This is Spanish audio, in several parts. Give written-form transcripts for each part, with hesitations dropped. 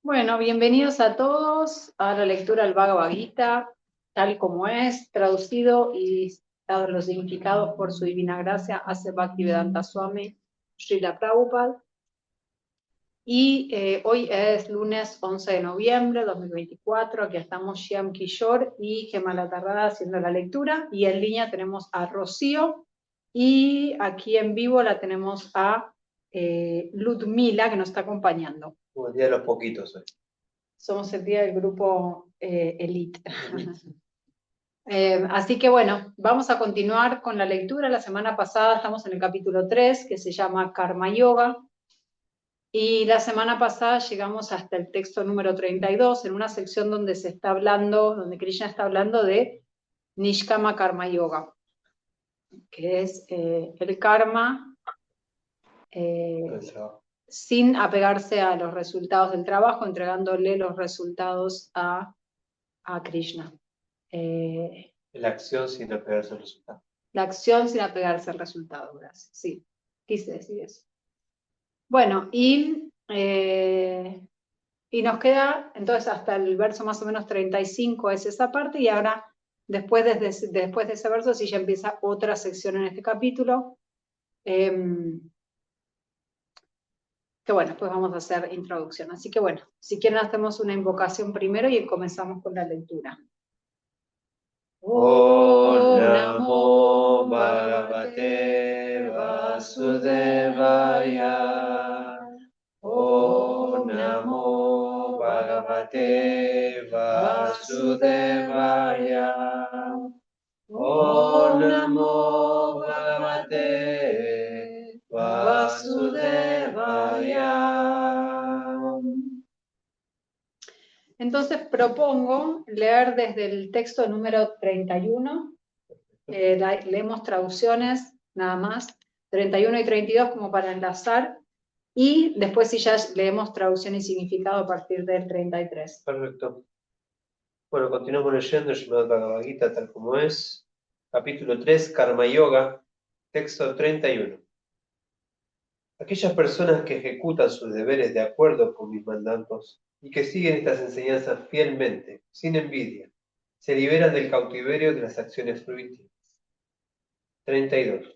Bueno, bienvenidos a todos a la lectura del Bhagavad Gita, tal como es, traducido y dados los significados por su divina gracia, hace Bhaktivedanta Swami Srila Prabhupada. Y hoy es lunes 11 de noviembre de 2024, aquí estamos Shyam Kishore y Gemala Tarrada haciendo la lectura, y en línea tenemos a Rocío, y aquí en vivo la tenemos a Ludmila, que nos está acompañando. Como el día de los poquitos hoy. Somos el día del grupo Elite. Así que bueno, vamos a continuar con la lectura. La semana pasada estamos en el capítulo 3, que se llama Karma Yoga. Y la semana pasada llegamos hasta el texto número 32, en una sección donde se está hablando, donde Krishna está hablando de Nishkama Karma Yoga, que es el karma sin apegarse a los resultados del trabajo, entregándole los resultados a Krishna. La acción sin apegarse al resultado. La acción sin apegarse al resultado, gracias. Sí, quise decir eso. Bueno, y nos queda, entonces, hasta el verso más o menos 35 es esa parte, y ahora, después de ese verso, sí ya empieza otra sección en este capítulo, que bueno, pues vamos a hacer introducción. Así que bueno, si quieren hacemos una invocación primero y comenzamos con la lectura. Om Namo Bhagavate Vasudevaya. Om Namo Bhagavate Vasudevaya. Om Namo Bhagavate Vasudevaya. Entonces propongo leer desde el texto número 31, leemos traducciones nada más, 31 y 32 como para enlazar, y después si ya leemos traducción y significado a partir del 33. Perfecto. Bueno, continuamos leyendo el Srimad Bhagavad Gita tal como es, capítulo 3, Karma Yoga, texto 31. Aquellas personas que ejecutan sus deberes de acuerdo con mis mandatos y que siguen estas enseñanzas fielmente, sin envidia, se liberan del cautiverio de las acciones fruitivas. 32.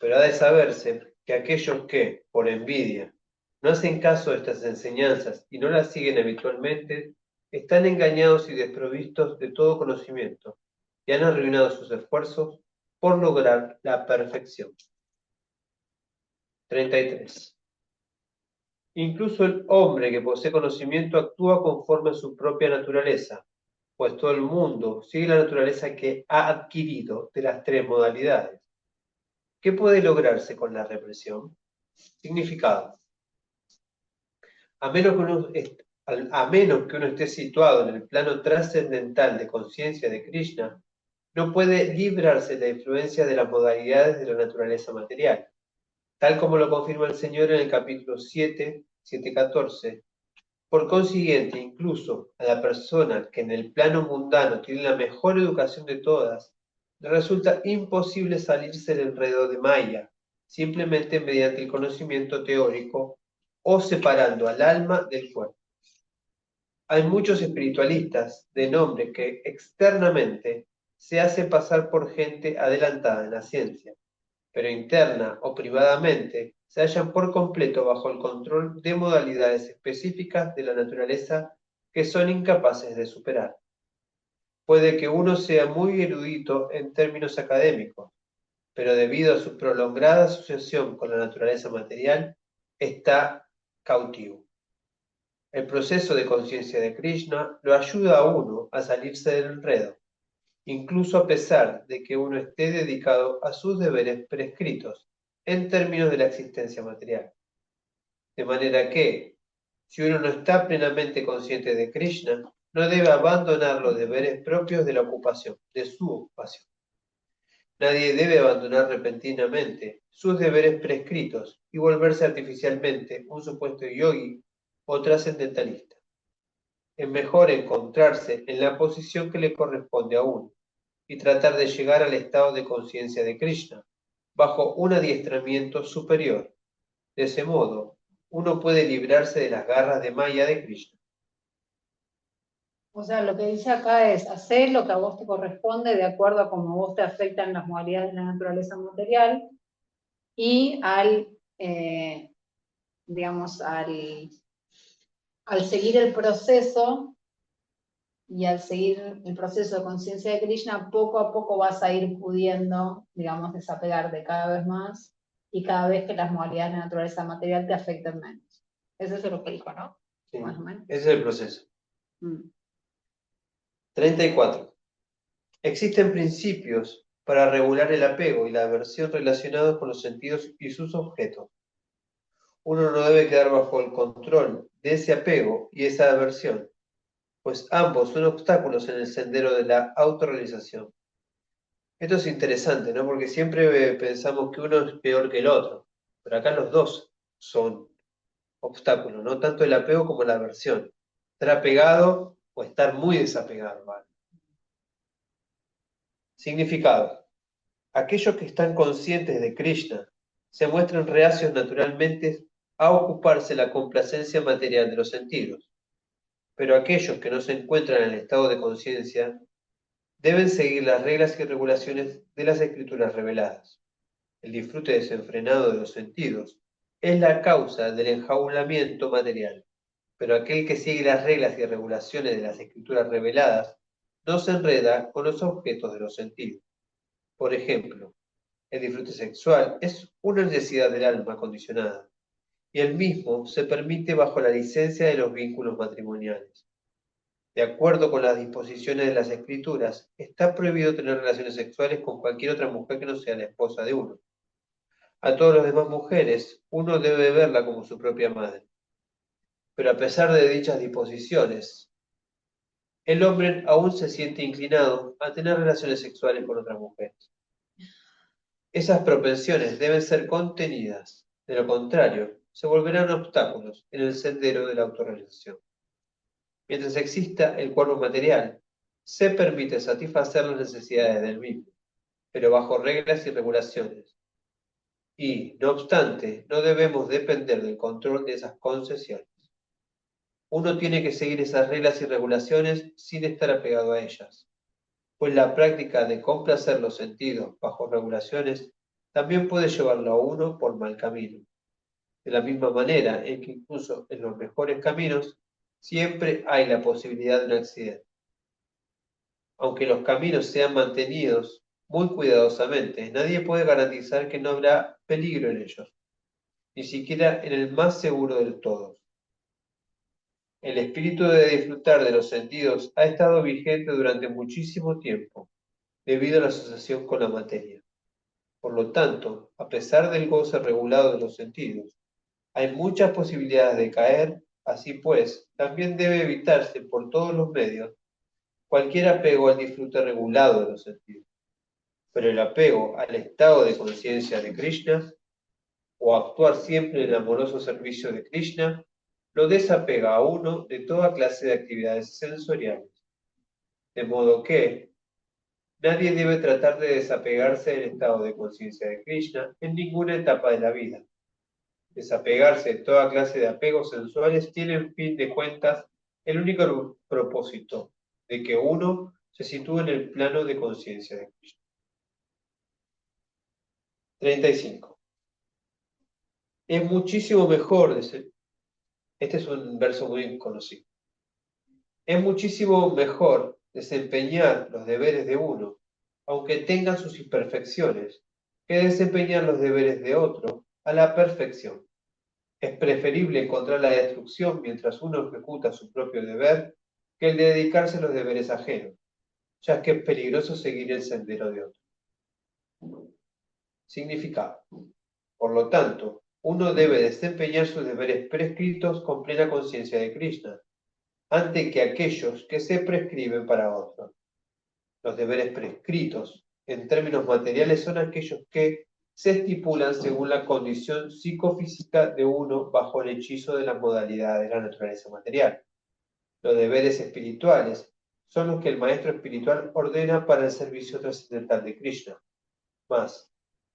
Pero ha de saberse que aquellos que, por envidia, no hacen caso de estas enseñanzas y no las siguen habitualmente, están engañados y desprovistos de todo conocimiento y han arruinado sus esfuerzos por lograr la perfección. 33. Incluso el hombre que posee conocimiento actúa conforme a su propia naturaleza, pues todo el mundo sigue la naturaleza que ha adquirido de las tres modalidades. ¿Qué puede lograrse con la represión? Significado. A menos que uno esté situado en el plano trascendental de conciencia de Krishna, no puede librarse de la influencia de las modalidades de la naturaleza material, tal como lo confirma el Señor en el capítulo 7:14. Por consiguiente, incluso a la persona que en el plano mundano tiene la mejor educación de todas, le resulta imposible salirse del enredo de Maya, simplemente mediante el conocimiento teórico o separando al alma del cuerpo. Hay muchos espiritualistas de nombre que externamente se hacen pasar por gente adelantada en la ciencia, pero interna o privadamente se hallan por completo bajo el control de modalidades específicas de la naturaleza que son incapaces de superar. Puede que uno sea muy erudito en términos académicos, pero debido a su prolongada asociación con la naturaleza material, está cautivo. El proceso de conciencia de Krishna lo ayuda a uno a salirse del enredo, incluso a pesar de que uno esté dedicado a sus deberes prescritos en términos de la existencia material. De manera que, si uno no está plenamente consciente de Krishna, no debe abandonar los deberes propios de la ocupación, de su ocupación. Nadie debe abandonar repentinamente sus deberes prescritos y volverse artificialmente un supuesto yogi o trascendentalista. Es mejor encontrarse en la posición que le corresponde a uno y tratar de llegar al estado de conciencia de Krishna, bajo un adiestramiento superior. De ese modo, uno puede librarse de las garras de Maya de Krishna. O sea, lo que dice acá es hacer lo que a vos te corresponde de acuerdo a cómo vos te afectan las modalidades de la naturaleza material y digamos, al seguir el proceso y al seguir el proceso de conciencia de Krishna, poco a poco vas a ir pudiendo, digamos, desapegarte cada vez más y cada vez que las modalidades de la naturaleza material te afecten menos. Eso es lo que dijo, ¿no? Sí, Más o menos. ese es el proceso. Mm. 34. Existen principios para regular el apego y la aversión relacionados con los sentidos y sus objetos. Uno no debe quedar bajo el control de ese apego y esa aversión, pues ambos son obstáculos en el sendero de la autorrealización. Esto es interesante, ¿no? Porque siempre pensamos que uno es peor que el otro, pero acá los dos son obstáculos, ¿no? Tanto el apego como la aversión. Estar apegado o estar muy desapegado, ¿vale? Significado. Aquellos que están conscientes de Krishna se muestran reacios naturalmente a ocuparse la complacencia material de los sentidos, pero aquellos que no se encuentran en el estado de conciencia deben seguir las reglas y regulaciones de las escrituras reveladas. El disfrute desenfrenado de los sentidos es la causa del enjaulamiento material, pero aquel que sigue las reglas y regulaciones de las escrituras reveladas no se enreda con los objetos de los sentidos. Por ejemplo, el disfrute sexual es una necesidad del alma condicionada, y el mismo se permite bajo la licencia de los vínculos matrimoniales. De acuerdo con las disposiciones de las escrituras, está prohibido tener relaciones sexuales con cualquier otra mujer que no sea la esposa de uno. A todas las demás mujeres, uno debe verla como su propia madre. Pero a pesar de dichas disposiciones, el hombre aún se siente inclinado a tener relaciones sexuales con otras mujeres. Esas propensiones deben ser contenidas, de lo contrario, se volverán obstáculos en el sendero de la autorrealización. Mientras exista el cuerpo material, se permite satisfacer las necesidades del mismo, pero bajo reglas y regulaciones. Y, no obstante, no debemos depender del control de esas concesiones. Uno tiene que seguir esas reglas y regulaciones sin estar apegado a ellas, pues la práctica de complacer los sentidos bajo regulaciones también puede llevarlo a uno por mal camino. De la misma manera en que incluso en los mejores caminos siempre hay la posibilidad de un accidente. Aunque los caminos sean mantenidos muy cuidadosamente, nadie puede garantizar que no habrá peligro en ellos, ni siquiera en el más seguro de todos. El espíritu de disfrutar de los sentidos ha estado vigente durante muchísimo tiempo, debido a la asociación con la materia. Por lo tanto, a pesar del goce regulado de los sentidos, hay muchas posibilidades de caer, así pues, también debe evitarse por todos los medios cualquier apego al disfrute regulado de los sentidos. Pero el apego al estado de conciencia de Krishna, o actuar siempre en el amoroso servicio de Krishna, lo desapega a uno de toda clase de actividades sensoriales. De modo que nadie debe tratar de desapegarse del estado de conciencia de Krishna en ninguna etapa de la vida. Desapegarse de toda clase de apegos sensuales tiene, en fin de cuentas, el único propósito de que uno se sitúe en el plano de conciencia de Krishna. 35. Es muchísimo mejor, este es un verso muy conocido, es muchísimo mejor desempeñar los deberes de uno, aunque tengan sus imperfecciones, que desempeñar los deberes de otro a la perfección. Es preferible encontrar la destrucción mientras uno ejecuta su propio deber que el de dedicarse a los deberes ajenos, ya que es peligroso seguir el sendero de otro. Significado. Por lo tanto, uno debe desempeñar sus deberes prescritos con plena conciencia de Krishna, antes que aquellos que se prescriben para otros. Los deberes prescritos, en términos materiales, son aquellos que se estipulan según la condición psicofísica de uno bajo el hechizo de la modalidad de la naturaleza material. Los deberes espirituales son los que el maestro espiritual ordena para el servicio trascendental de Krishna. Más,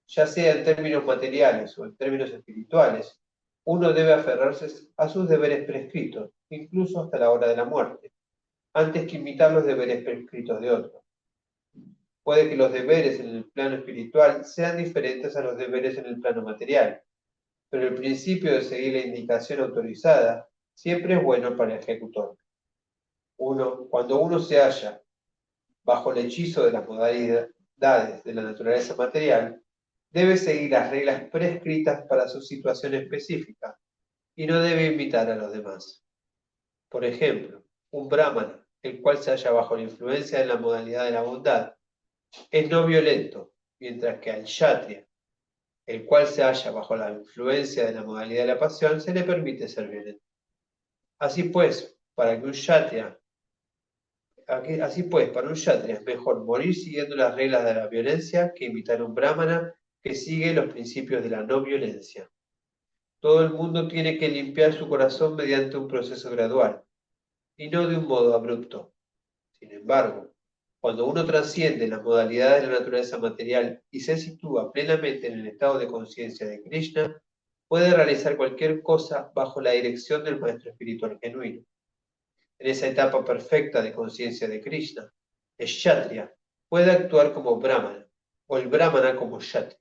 ya sea en términos materiales o en términos espirituales, uno debe aferrarse a sus deberes prescritos, incluso hasta la hora de la muerte, antes que imitar los deberes prescritos de otros. Puede que los deberes en el plano espiritual sean diferentes a los deberes en el plano material, pero el principio de seguir la indicación autorizada siempre es bueno para el ejecutor. Cuando uno se halla bajo el hechizo de las modalidades de la naturaleza material, debe seguir las reglas prescritas para su situación específica y no debe imitar a los demás. Por ejemplo, un brahmana, el cual se halla bajo la influencia de la modalidad de la bondad, es no violento, mientras que al kshatriya, el cual se halla bajo la influencia de la modalidad de la pasión, se le permite ser violento. Así pues, para un kshatriya es mejor morir siguiendo las reglas de la violencia que imitar a un brahmana que sigue los principios de la no violencia. Todo el mundo tiene que limpiar su corazón mediante un proceso gradual, y no de un modo abrupto. Sin embargo, cuando uno trasciende las modalidades de la naturaleza material y se sitúa plenamente en el estado de conciencia de Krishna, puede realizar cualquier cosa bajo la dirección del maestro espiritual genuino. En esa etapa perfecta de conciencia de Krishna, el kshatriya puede actuar como brahmana o el brahmana como kshatriya.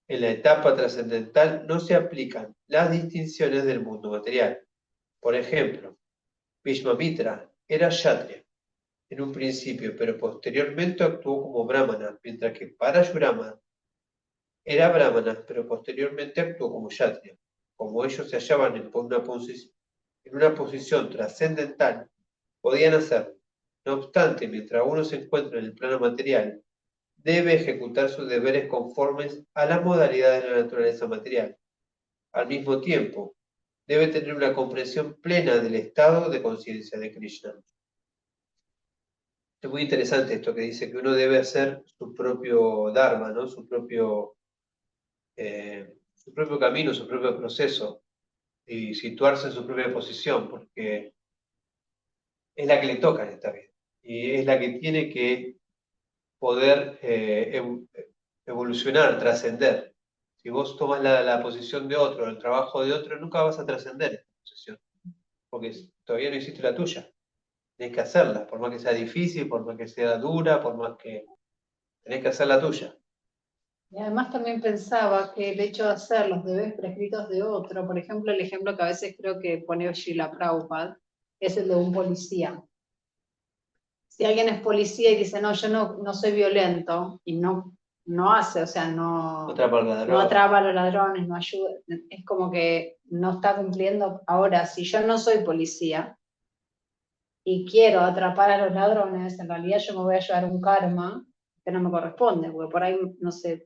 En la etapa trascendental no se aplican las distinciones del mundo material. Por ejemplo, Vishvamitra era kshatriya en un principio, pero posteriormente actuó como brahmana, mientras que Parashurama era brahmana, pero posteriormente actuó como kshatriya. Como ellos se hallaban en una posición trascendental, podían hacerlo. No obstante, mientras uno se encuentra en el plano material, debe ejecutar sus deberes conformes a las modalidades de la naturaleza material. Al mismo tiempo, debe tener una comprensión plena del estado de conciencia de Krishna. Es muy interesante esto que dice que uno debe hacer su propio dharma, ¿no? Su propio camino, su propio proceso y situarse en su propia posición, porque es la que le toca en esta vida y es la que tiene que poder evolucionar, trascender. Si vos tomas la posición de otro, el trabajo de otro, nunca vas a trascender esta posición, porque todavía no hiciste la tuya. Tenés que hacerla, por más que sea difícil, por más que sea dura, por más que tenés que hacer la tuya. Y además también pensaba que el hecho de hacer los deberes prescritos de otro, por ejemplo, el ejemplo que a veces creo que pone Srila Prabhupada, es el de un policía. Si alguien es policía y dice, no, yo no soy violento, y no hace, o sea, no atrapa a los ladrones, no ayuda, es como que no está cumpliendo. Ahora, si yo no soy policía y quiero atrapar a los ladrones, en realidad yo me voy a llevar un karma que no me corresponde, porque por ahí, no sé,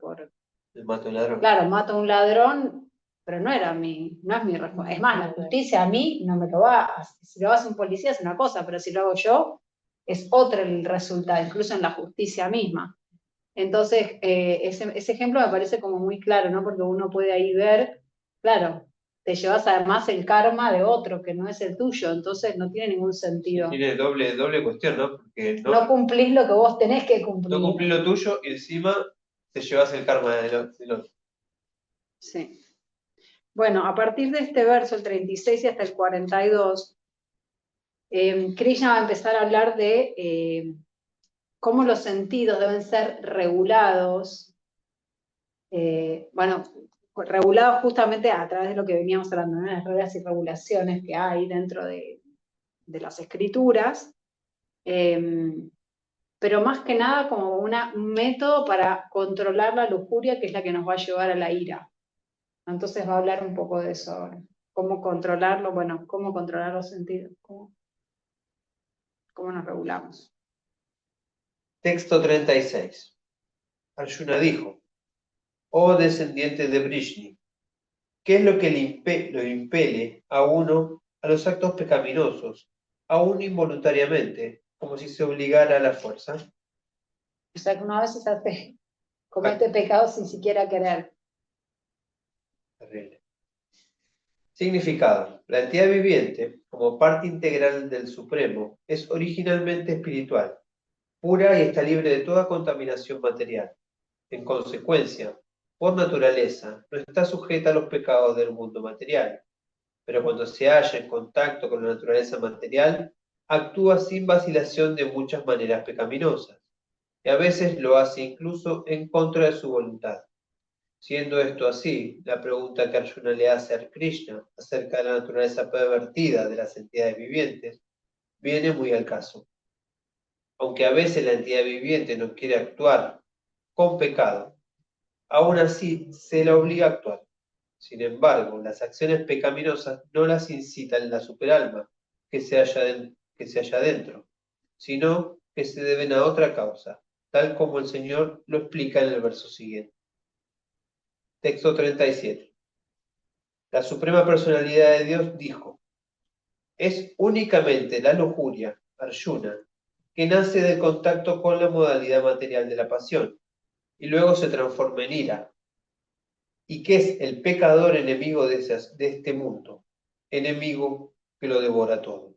mato a un ladrón. Claro, mato a un ladrón, pero no es mi responsabilidad. Es más, la justicia a mí no me lo va a hacer. Si lo hace un policía es una cosa, pero si lo hago yo, es otro el resultado, incluso en la justicia misma. Entonces, ese ejemplo me parece como muy claro, ¿no? Porque uno puede ahí ver, claro, te llevas además el karma de otro que no es el tuyo, entonces no tiene ningún sentido. Sí, tiene doble cuestión, ¿no? Porque no cumplís lo que vos tenés que cumplir. No cumplís lo tuyo y encima te llevas el karma del otro. Sí. Bueno, a partir de este verso, el 36 y hasta el 42, Krishna va a empezar a hablar de cómo los sentidos deben ser regulados, regulados justamente a través de lo que veníamos hablando, ¿no? Las reglas y regulaciones que hay dentro de las escrituras, pero más que nada como un método para controlar la lujuria, que es la que nos va a llevar a la ira. Entonces va a hablar un poco de eso ahora. Cómo controlarlo, bueno, cómo controlar los sentidos, cómo nos regulamos. Texto 36. Arjuna dijo, oh descendiente de Vrishni, ¿qué es lo que lo impele a uno a los actos pecaminosos, aún involuntariamente, como si se obligara a la fuerza? O sea, que uno a veces comete pecados sin siquiera querer. Terrible. Significado. La entidad viviente, como parte integral del Supremo, es originalmente espiritual, pura y está libre de toda contaminación material. En consecuencia, por naturaleza, no está sujeta a los pecados del mundo material, pero cuando se halla en contacto con la naturaleza material, actúa sin vacilación de muchas maneras pecaminosas, y a veces lo hace incluso en contra de su voluntad. Siendo esto así, la pregunta que Arjuna le hace a Krishna acerca de la naturaleza pervertida de las entidades vivientes viene muy al caso. Aunque a veces la entidad viviente no quiere actuar con pecado, aún así se la obliga a actuar. Sin embargo, las acciones pecaminosas no las incitan la superalma que se halla dentro, sino que se deben a otra causa, tal como el Señor lo explica en el verso siguiente. Texto 37. La Suprema Personalidad de Dios dijo: es únicamente la lujuria, Arjuna, que nace del contacto con la modalidad material de la pasión, y luego se transforma en ira, y que es el pecador enemigo de este mundo, enemigo que lo devora todo.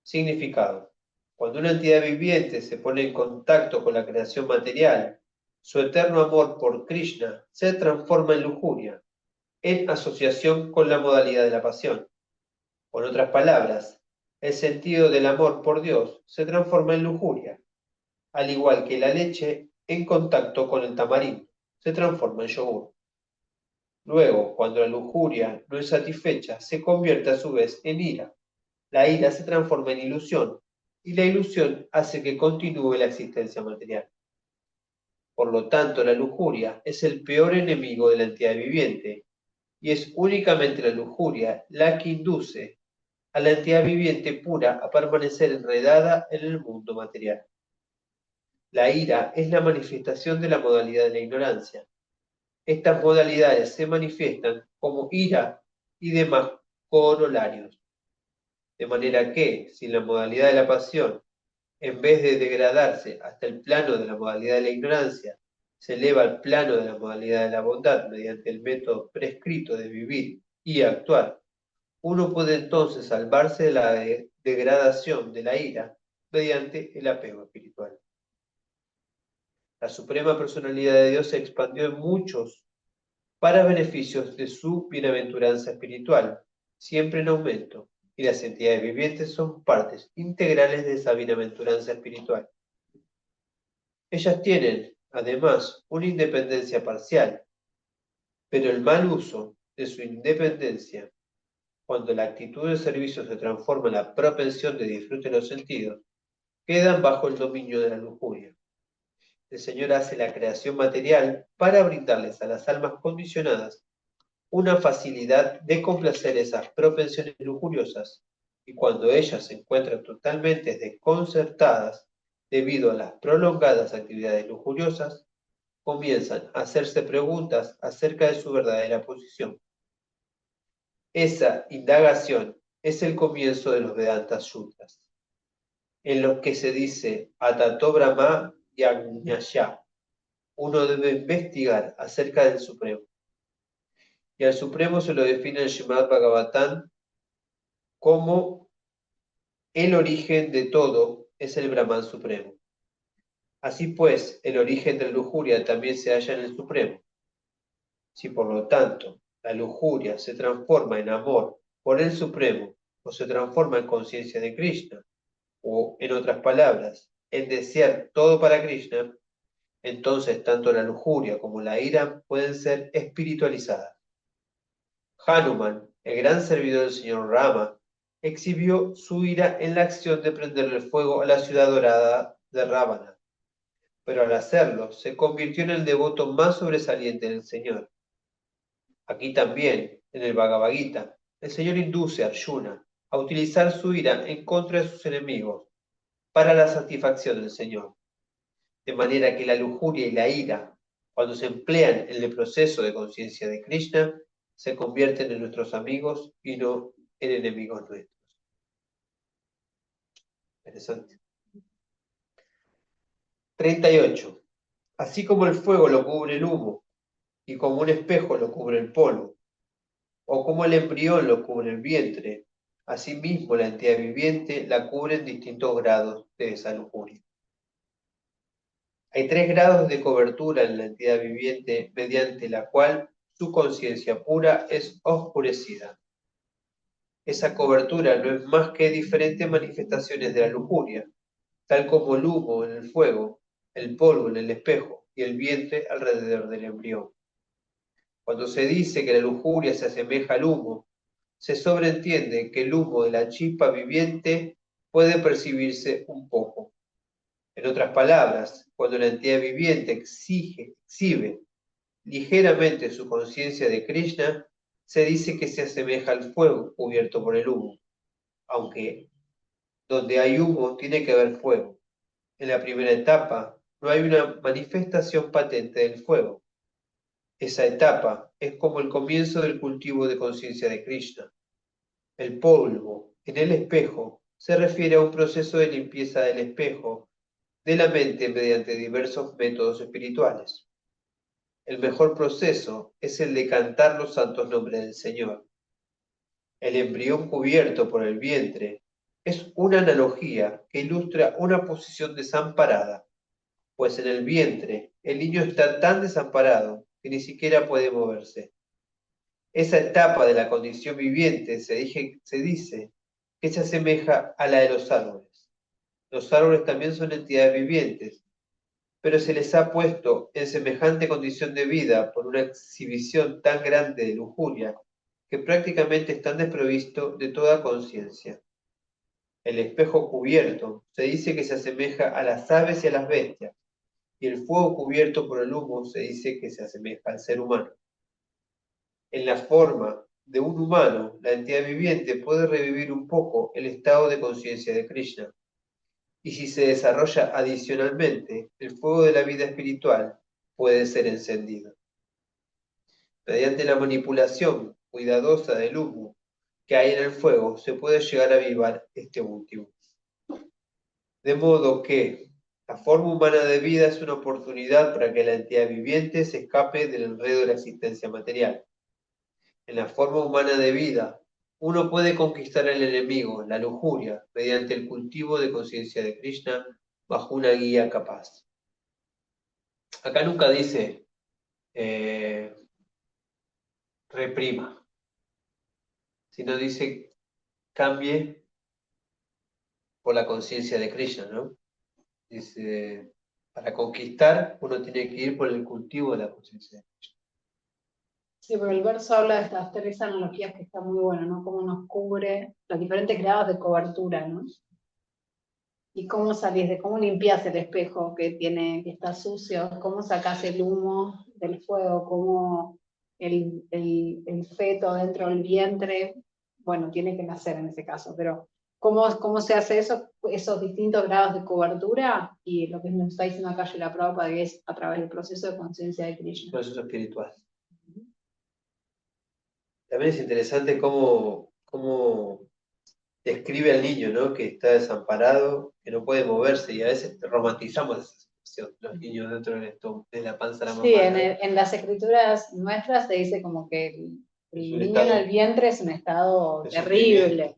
Significado: cuando una entidad viviente se pone en contacto con la creación material, su eterno amor por Krishna se transforma en lujuria, en asociación con la modalidad de la pasión. Con otras palabras, el sentido del amor por Dios se transforma en lujuria, al igual que la leche en contacto con el tamarindo se transforma en yogur. Luego, cuando la lujuria no es satisfecha, se convierte a su vez en ira. La ira se transforma en ilusión, y la ilusión hace que continúe la existencia material. Por lo tanto, la lujuria es el peor enemigo de la entidad viviente, y es únicamente la lujuria la que induce a la entidad viviente pura a permanecer enredada en el mundo material. La ira es la manifestación de la modalidad de la ignorancia. Estas modalidades se manifiestan como ira y demás corolarios. De manera que, si la modalidad de la pasión, en vez de degradarse hasta el plano de la modalidad de la ignorancia, se eleva al plano de la modalidad de la bondad mediante el método prescrito de vivir y actuar, uno puede entonces salvarse de la degradación de la ira mediante el apego espiritual. La Suprema Personalidad de Dios se expandió en muchos para beneficios de su bienaventuranza espiritual, siempre en aumento, y las entidades vivientes son partes integrales de esa bienaventuranza espiritual. Ellas tienen, además, una independencia parcial, pero el mal uso de su independencia, cuando la actitud de servicio se transforma en la propensión de disfrute de los sentidos, quedan bajo el dominio de la lujuria. El Señor hace la creación material para brindarles a las almas condicionadas una facilidad de complacer esas propensiones lujuriosas, y cuando ellas se encuentran totalmente desconcertadas debido a las prolongadas actividades lujuriosas, comienzan a hacerse preguntas acerca de su verdadera posición. Esa indagación es el comienzo de los Vedantas Sutras, en los que se dice Atato Brahma Yajñaya. Uno debe investigar acerca del Supremo. Y al Supremo se lo define el Srimad Bhagavatam como el origen de todo es el Brahman Supremo. Así pues, el origen de la lujuria también se halla en el Supremo. Si por lo tanto la lujuria se transforma en amor por el Supremo, o se transforma en conciencia de Krishna, o en otras palabras, en desear todo para Krishna, entonces tanto la lujuria como la ira pueden ser espiritualizadas. Hanuman, el gran servidor del señor Rama, exhibió su ira en la acción de prenderle fuego a la ciudad dorada de Ravana, pero al hacerlo se convirtió en el devoto más sobresaliente del Señor. Aquí también, en el Bhagavad Gita, el Señor induce a Arjuna a utilizar su ira en contra de sus enemigos para la satisfacción del Señor. De manera que la lujuria y la ira, cuando se emplean en el proceso de conciencia de Krishna, se convierten en nuestros amigos y no en enemigos nuestros. Interesante. 38. Así como el fuego lo cubre el humo, y como un espejo lo cubre el polvo, o como el embrión lo cubre el vientre, asimismo la entidad viviente la cubre en distintos grados de esa lujuria. Hay 3 grados de cobertura en la entidad viviente mediante la cual su conciencia pura es oscurecida. Esa cobertura no es más que diferentes manifestaciones de la lujuria, tal como el humo en el fuego, el polvo en el espejo y el vientre alrededor del embrión. Cuando se dice que la lujuria se asemeja al humo, se sobreentiende que el humo de la chispa viviente puede percibirse un poco. En otras palabras, cuando la entidad viviente exhibe ligeramente su conciencia de Krishna, se dice que se asemeja al fuego cubierto por el humo, aunque donde hay humo tiene que haber fuego. En la primera etapa no hay una manifestación patente del fuego. Esa etapa es como el comienzo del cultivo de conciencia de Krishna. El polvo en el espejo se refiere a un proceso de limpieza del espejo de la mente mediante diversos métodos espirituales. El mejor proceso es el de cantar los santos nombres del Señor. El embrión cubierto por el vientre es una analogía que ilustra una posición desamparada, pues en el vientre el niño está tan desamparado que ni siquiera puede moverse. Esa etapa de la condición viviente se dice que se asemeja a la de los árboles. Los árboles también son entidades vivientes, pero se les ha puesto en semejante condición de vida por una exhibición tan grande de lujuria que prácticamente están desprovistos de toda conciencia. El espejo cubierto se dice que se asemeja a las aves y a las bestias, y el fuego cubierto por el humo se dice que se asemeja al ser humano. En la forma de un humano, la entidad viviente puede revivir un poco el estado de conciencia de Krishna. Y si se desarrolla adicionalmente, el fuego de la vida espiritual puede ser encendido. Mediante la manipulación cuidadosa del humo que hay en el fuego, se puede llegar a avivar este último. De modo que la forma humana de vida es una oportunidad para que la entidad viviente se escape del enredo de la existencia material. En la forma humana de vida, uno puede conquistar al enemigo, la lujuria, mediante el cultivo de conciencia de Krishna bajo una guía capaz. Acá nunca dice reprima, sino dice cambie por la conciencia de Krishna, ¿no? Dice, para conquistar uno tiene que ir por el cultivo de la conciencia de Krishna. Sí, pero el verso habla de estas 3 analogías que está muy bueno, ¿no? Cómo nos cubre los diferentes grados de cobertura, ¿no? Y cómo salís de cómo limpias el espejo que está sucio, cómo sacás el humo del fuego, cómo el feto dentro del vientre, bueno, tiene que nacer en ese caso, pero cómo se hace eso, esos distintos grados de cobertura, y lo que nos está diciendo acá Srila Prabhupada es a través del proceso de conciencia de Krishna. Proceso espiritual. También es interesante cómo describe al niño, ¿no? Que está desamparado, que no puede moverse, y a veces romantizamos esa situación, los niños dentro de la panza de la mamá. Sí, en las escrituras nuestras se dice como que el niño en el vientre es un estado terrible.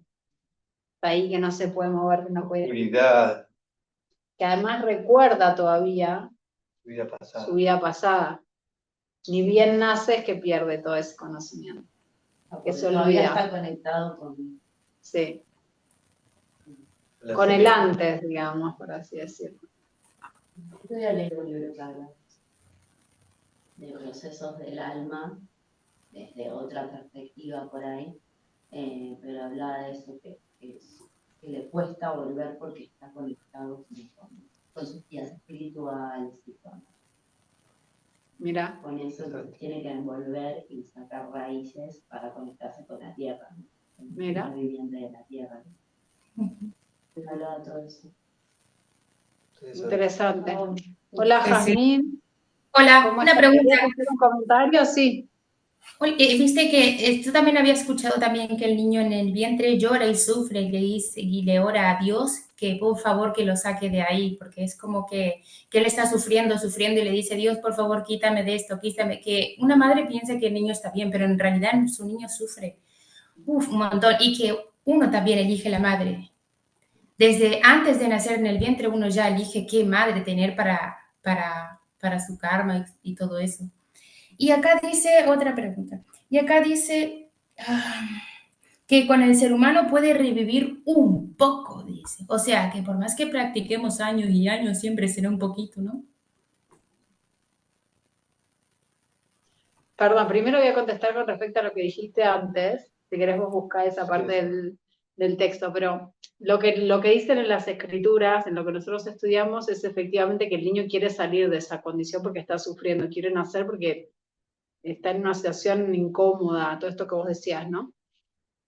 Está ahí que no se puede mover, que no puede. Oscuridad. Que además recuerda todavía su vida pasada. Ni bien nace es que pierde todo ese conocimiento. Que se olvida. Está conectado con... Sí. Con el antes, digamos, por así decirlo. Yo voy a leer un libro que habla de procesos del alma desde otra perspectiva por ahí, pero habla de eso que le cuesta volver porque está conectado con sus guías espirituales y con... Mira. Con eso tiene que envolver y sacar raíces para conectarse con la tierra. Mira. La vivienda de la tierra. Habla de todo eso. Interesante. Hola, Jazmín. Hola, una pregunta. ¿Un comentario? Sí. Viste que tú también había escuchado también que el niño en el vientre llora y sufre y le dice y le ora a Dios que por favor que lo saque de ahí, porque es como que él está sufriendo y le dice, Dios, por favor, quítame de esto, quítame. Que una madre piensa que el niño está bien, pero en realidad su niño sufre un montón, y que uno también elige la madre. Desde antes de nacer en el vientre uno ya elige qué madre tener para para su karma y todo eso. Y acá dice otra pregunta. Y acá dice que con el ser humano puede revivir un poco, dice. O sea, que por más que practiquemos años y años, siempre será un poquito, ¿no? Perdón, primero voy a contestar con respecto a lo que dijiste antes, si querés vos buscar esa parte del texto, pero lo que dicen en las escrituras, en lo que nosotros estudiamos, es efectivamente que el niño quiere salir de esa condición porque está sufriendo, quiere nacer porque está en una situación incómoda, todo esto que vos decías, ¿no?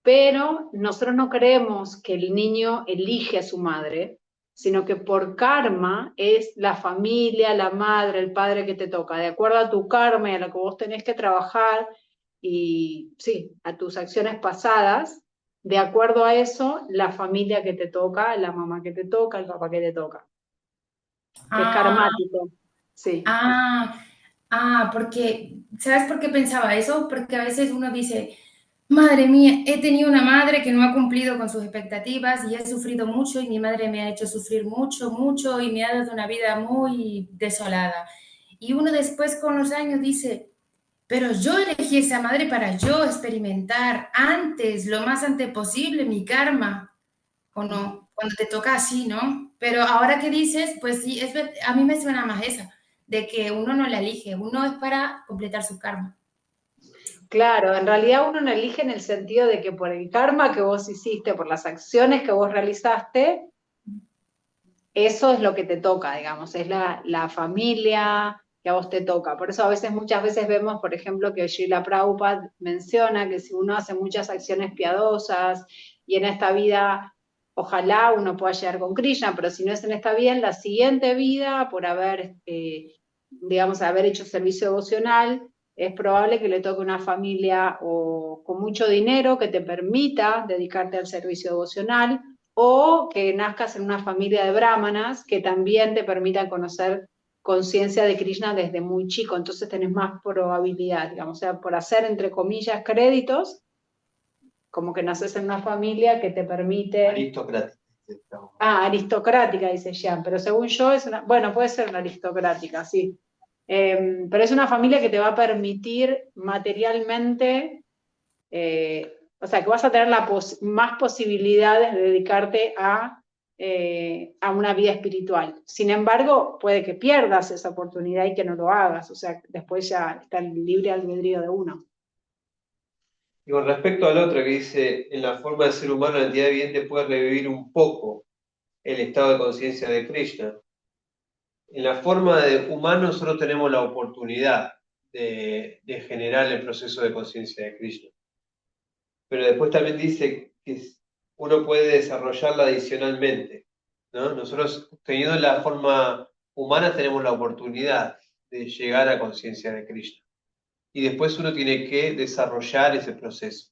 Pero nosotros no creemos que el niño elige a su madre, sino que por karma es la familia, la madre, el padre que te toca, de acuerdo a tu karma y a lo que vos tenés que trabajar y sí, a tus acciones pasadas, de acuerdo a eso, la familia que te toca, la mamá que te toca, el papá que te toca, que es Ah, karmático, sí. porque, ¿sabes por qué pensaba eso? Porque a veces uno dice, madre mía, he tenido una madre que no ha cumplido con sus expectativas y he sufrido mucho y mi madre me ha hecho sufrir mucho, mucho y me ha dado una vida muy desolada. Y uno después con los años dice, pero yo elegí esa madre para yo experimentar antes, lo más antes posible, mi karma, ¿o no? Cuando te toca así, ¿no? Pero ahora que dices, pues sí, a mí me suena más esa, de que uno no la elige, uno es para completar su karma. Claro, en realidad uno no elige en el sentido de que por el karma que vos hiciste, por las acciones que vos realizaste, eso es lo que te toca, digamos, es la familia que a vos te toca. Por eso a veces, muchas veces vemos, por ejemplo, que Srila Prabhupada menciona que si uno hace muchas acciones piadosas y en esta vida, ojalá uno pueda llegar con Krishna, pero si no es en esta vida, en la siguiente vida, por haber, digamos, haber hecho servicio devocional, es probable que le toque una familia o con mucho dinero que te permita dedicarte al servicio devocional, o que nazcas en una familia de brahmanas que también te permitan conocer conciencia de Krishna desde muy chico, entonces tenés más probabilidad, digamos, o sea, por hacer, entre comillas, créditos, como que naces en una familia que te permite... Aristocrática. Aristocrática, dice Jean, pero según yo es una, bueno, puede ser una aristocrática, sí. Pero es una familia que te va a permitir materialmente, o sea, que vas a tener más posibilidades de dedicarte a una vida espiritual. Sin embargo, puede que pierdas esa oportunidad y que no lo hagas, o sea, después ya está el libre albedrío de uno. Y con respecto al otro que dice, en la forma de ser humano, la entidad viviente puede revivir un poco el estado de conciencia de Krishna. En la forma de humano solo tenemos la oportunidad de generar el proceso de conciencia de Krishna. Pero después también dice que uno puede desarrollarla adicionalmente, ¿no? Nosotros, teniendo la forma humana, tenemos la oportunidad de llegar a conciencia de Krishna. Y después uno tiene que desarrollar ese proceso.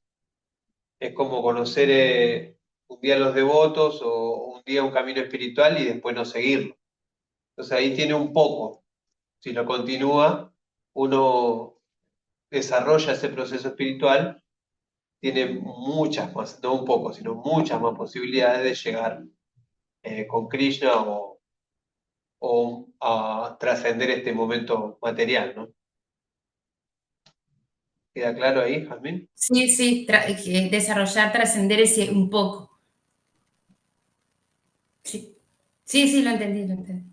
Es como conocer un día los devotos o un día un camino espiritual y después no seguirlo. Entonces ahí tiene un poco. Si lo continúa, uno desarrolla ese proceso espiritual, tiene muchas más, no un poco, sino muchas más posibilidades de llegar con Krishna o a trascender este momento material, ¿no? ¿Queda claro ahí, Jazmín? Sí, sí, desarrollar, trascender ese un poco. Sí, sí, sí, lo entendí, lo entendí.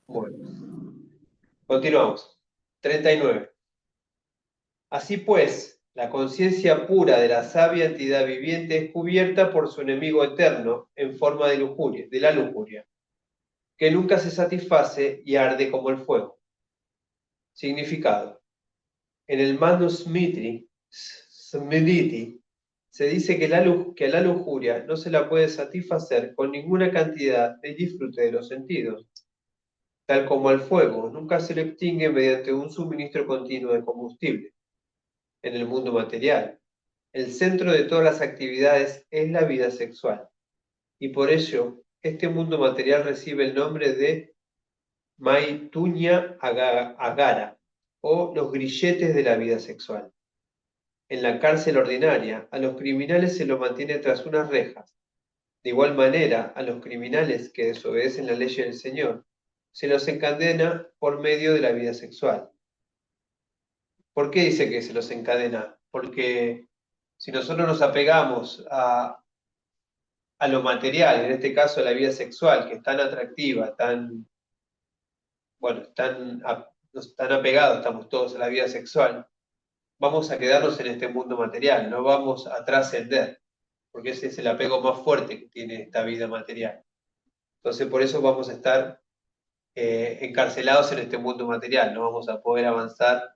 Bueno, continuamos. 39. Así pues, la conciencia pura de la sabia entidad viviente es cubierta por su enemigo eterno en forma de lujuria, de la lujuria, que nunca se satisface y arde como el fuego. Significado. En el Manusmriti se dice que la lujuria no se la puede satisfacer con ninguna cantidad de disfrute de los sentidos, tal como el fuego nunca se lo extingue mediante un suministro continuo de combustible. En el mundo material, el centro de todas las actividades es la vida sexual, y por ello este mundo material recibe el nombre de Maitunya Agara, o los grilletes de la vida sexual. En la cárcel ordinaria, a los criminales se los mantiene tras unas rejas. De igual manera, a los criminales que desobedecen la ley del Señor, se los encadena por medio de la vida sexual. ¿Por qué dice que se los encadena? Porque si nosotros nos apegamos a lo material, en este caso a la vida sexual, que es tan atractiva, tan, bueno, tan apegados estamos todos a la vida sexual, vamos a quedarnos en este mundo material, no vamos a trascender, porque ese es el apego más fuerte que tiene esta vida material. Entonces por eso vamos a estar encarcelados en este mundo material, no vamos a poder avanzar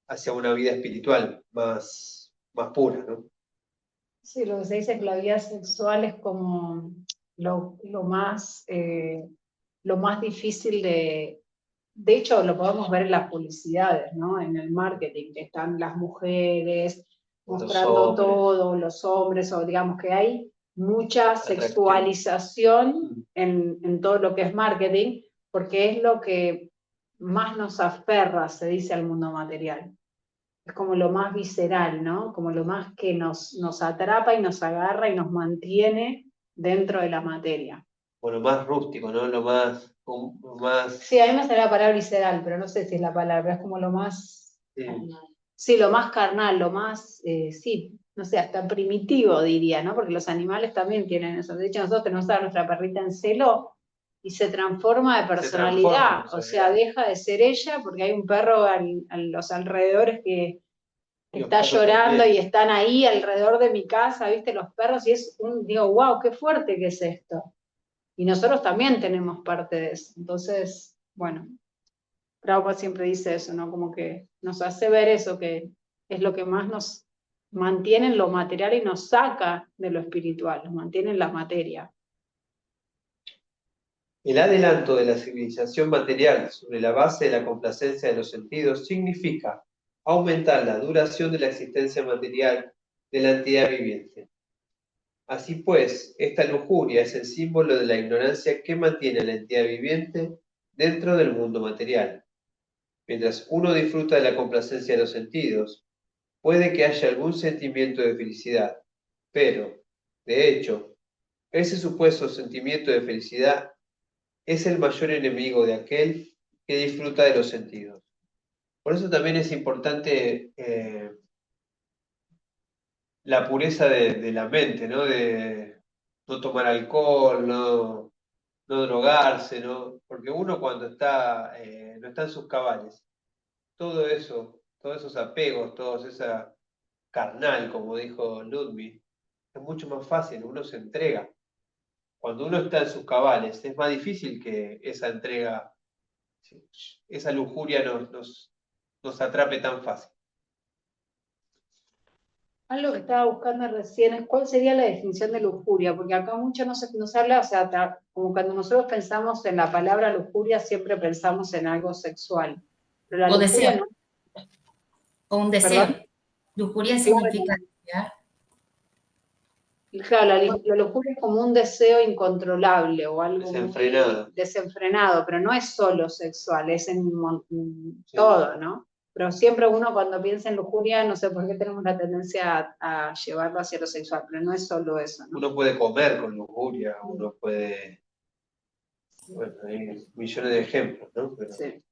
hacia una vida espiritual más pura, ¿no? Sí, lo que se dice es que la vida sexual es como lo más difícil de hecho lo podemos ver en las publicidades, ¿no? En el marketing, que están las mujeres mostrando todo, los hombres, o digamos que hay mucha sexualización en todo lo que es marketing, porque es lo que más nos aferra, se dice, al mundo material. Es como lo más visceral, ¿no? Como lo más que nos atrapa y nos agarra y nos mantiene dentro de la materia. O lo más rústico, ¿no? Lo más... Sí, a mí me sale la palabra visceral, pero no sé si es la palabra, es como lo más... Sí, lo más carnal, lo más, sí, no sé, hasta primitivo diría, ¿no? Porque los animales también tienen eso. De hecho, nosotros tenemos a nuestra perrita en celo y se transforma de personalidad, o sea, deja de ser ella porque hay un perro a los alrededores que está llorando y están ahí alrededor de mi casa, ¿viste? Los perros, y digo, wow, qué fuerte que es esto. Y nosotros también tenemos parte de eso. Entonces, bueno, Prabhupada siempre dice eso, ¿no? Como que nos hace ver eso, que es lo que más nos mantiene en lo material y nos saca de lo espiritual, nos mantiene en la materia. El adelanto de la civilización material sobre la base de la complacencia de los sentidos significa aumentar la duración de la existencia material de la entidad viviente. Así pues, esta lujuria es el símbolo de la ignorancia que mantiene a la entidad viviente dentro del mundo material. Mientras uno disfruta de la complacencia de los sentidos, puede que haya algún sentimiento de felicidad, pero, de hecho, ese supuesto sentimiento de felicidad es el mayor enemigo de aquel que disfruta de los sentidos. Por eso también es importante la pureza de la mente, ¿no? De no tomar alcohol, no drogarse, ¿no? Porque uno cuando no está en sus cabales, todo eso, todos esos apegos, todo esa carnal, como dijo Ludwig, es mucho más fácil, uno se entrega. Cuando uno está en sus cabales, es más difícil que esa entrega, esa lujuria nos atrape tan fácil. Algo que estaba buscando recién es cuál sería la definición de lujuria, porque acá mucho no se habla, o sea, como cuando nosotros pensamos en la palabra lujuria, siempre pensamos en algo sexual. Pero la o lujuria deseo. No. O un deseo. ¿Perdón? Lujuria significa desear. Claro, la lujuria es como un deseo incontrolable o algo desenfrenado. Desenfrenado, pero no es solo sexual, es en todo, ¿no? Pero siempre uno cuando piensa en lujuria, no sé por qué tenemos la tendencia a llevarlo hacia lo sexual, pero no es solo eso, ¿no? Uno puede comer con lujuria, uno puede... Bueno, hay millones de ejemplos, ¿no? Pero... Sí.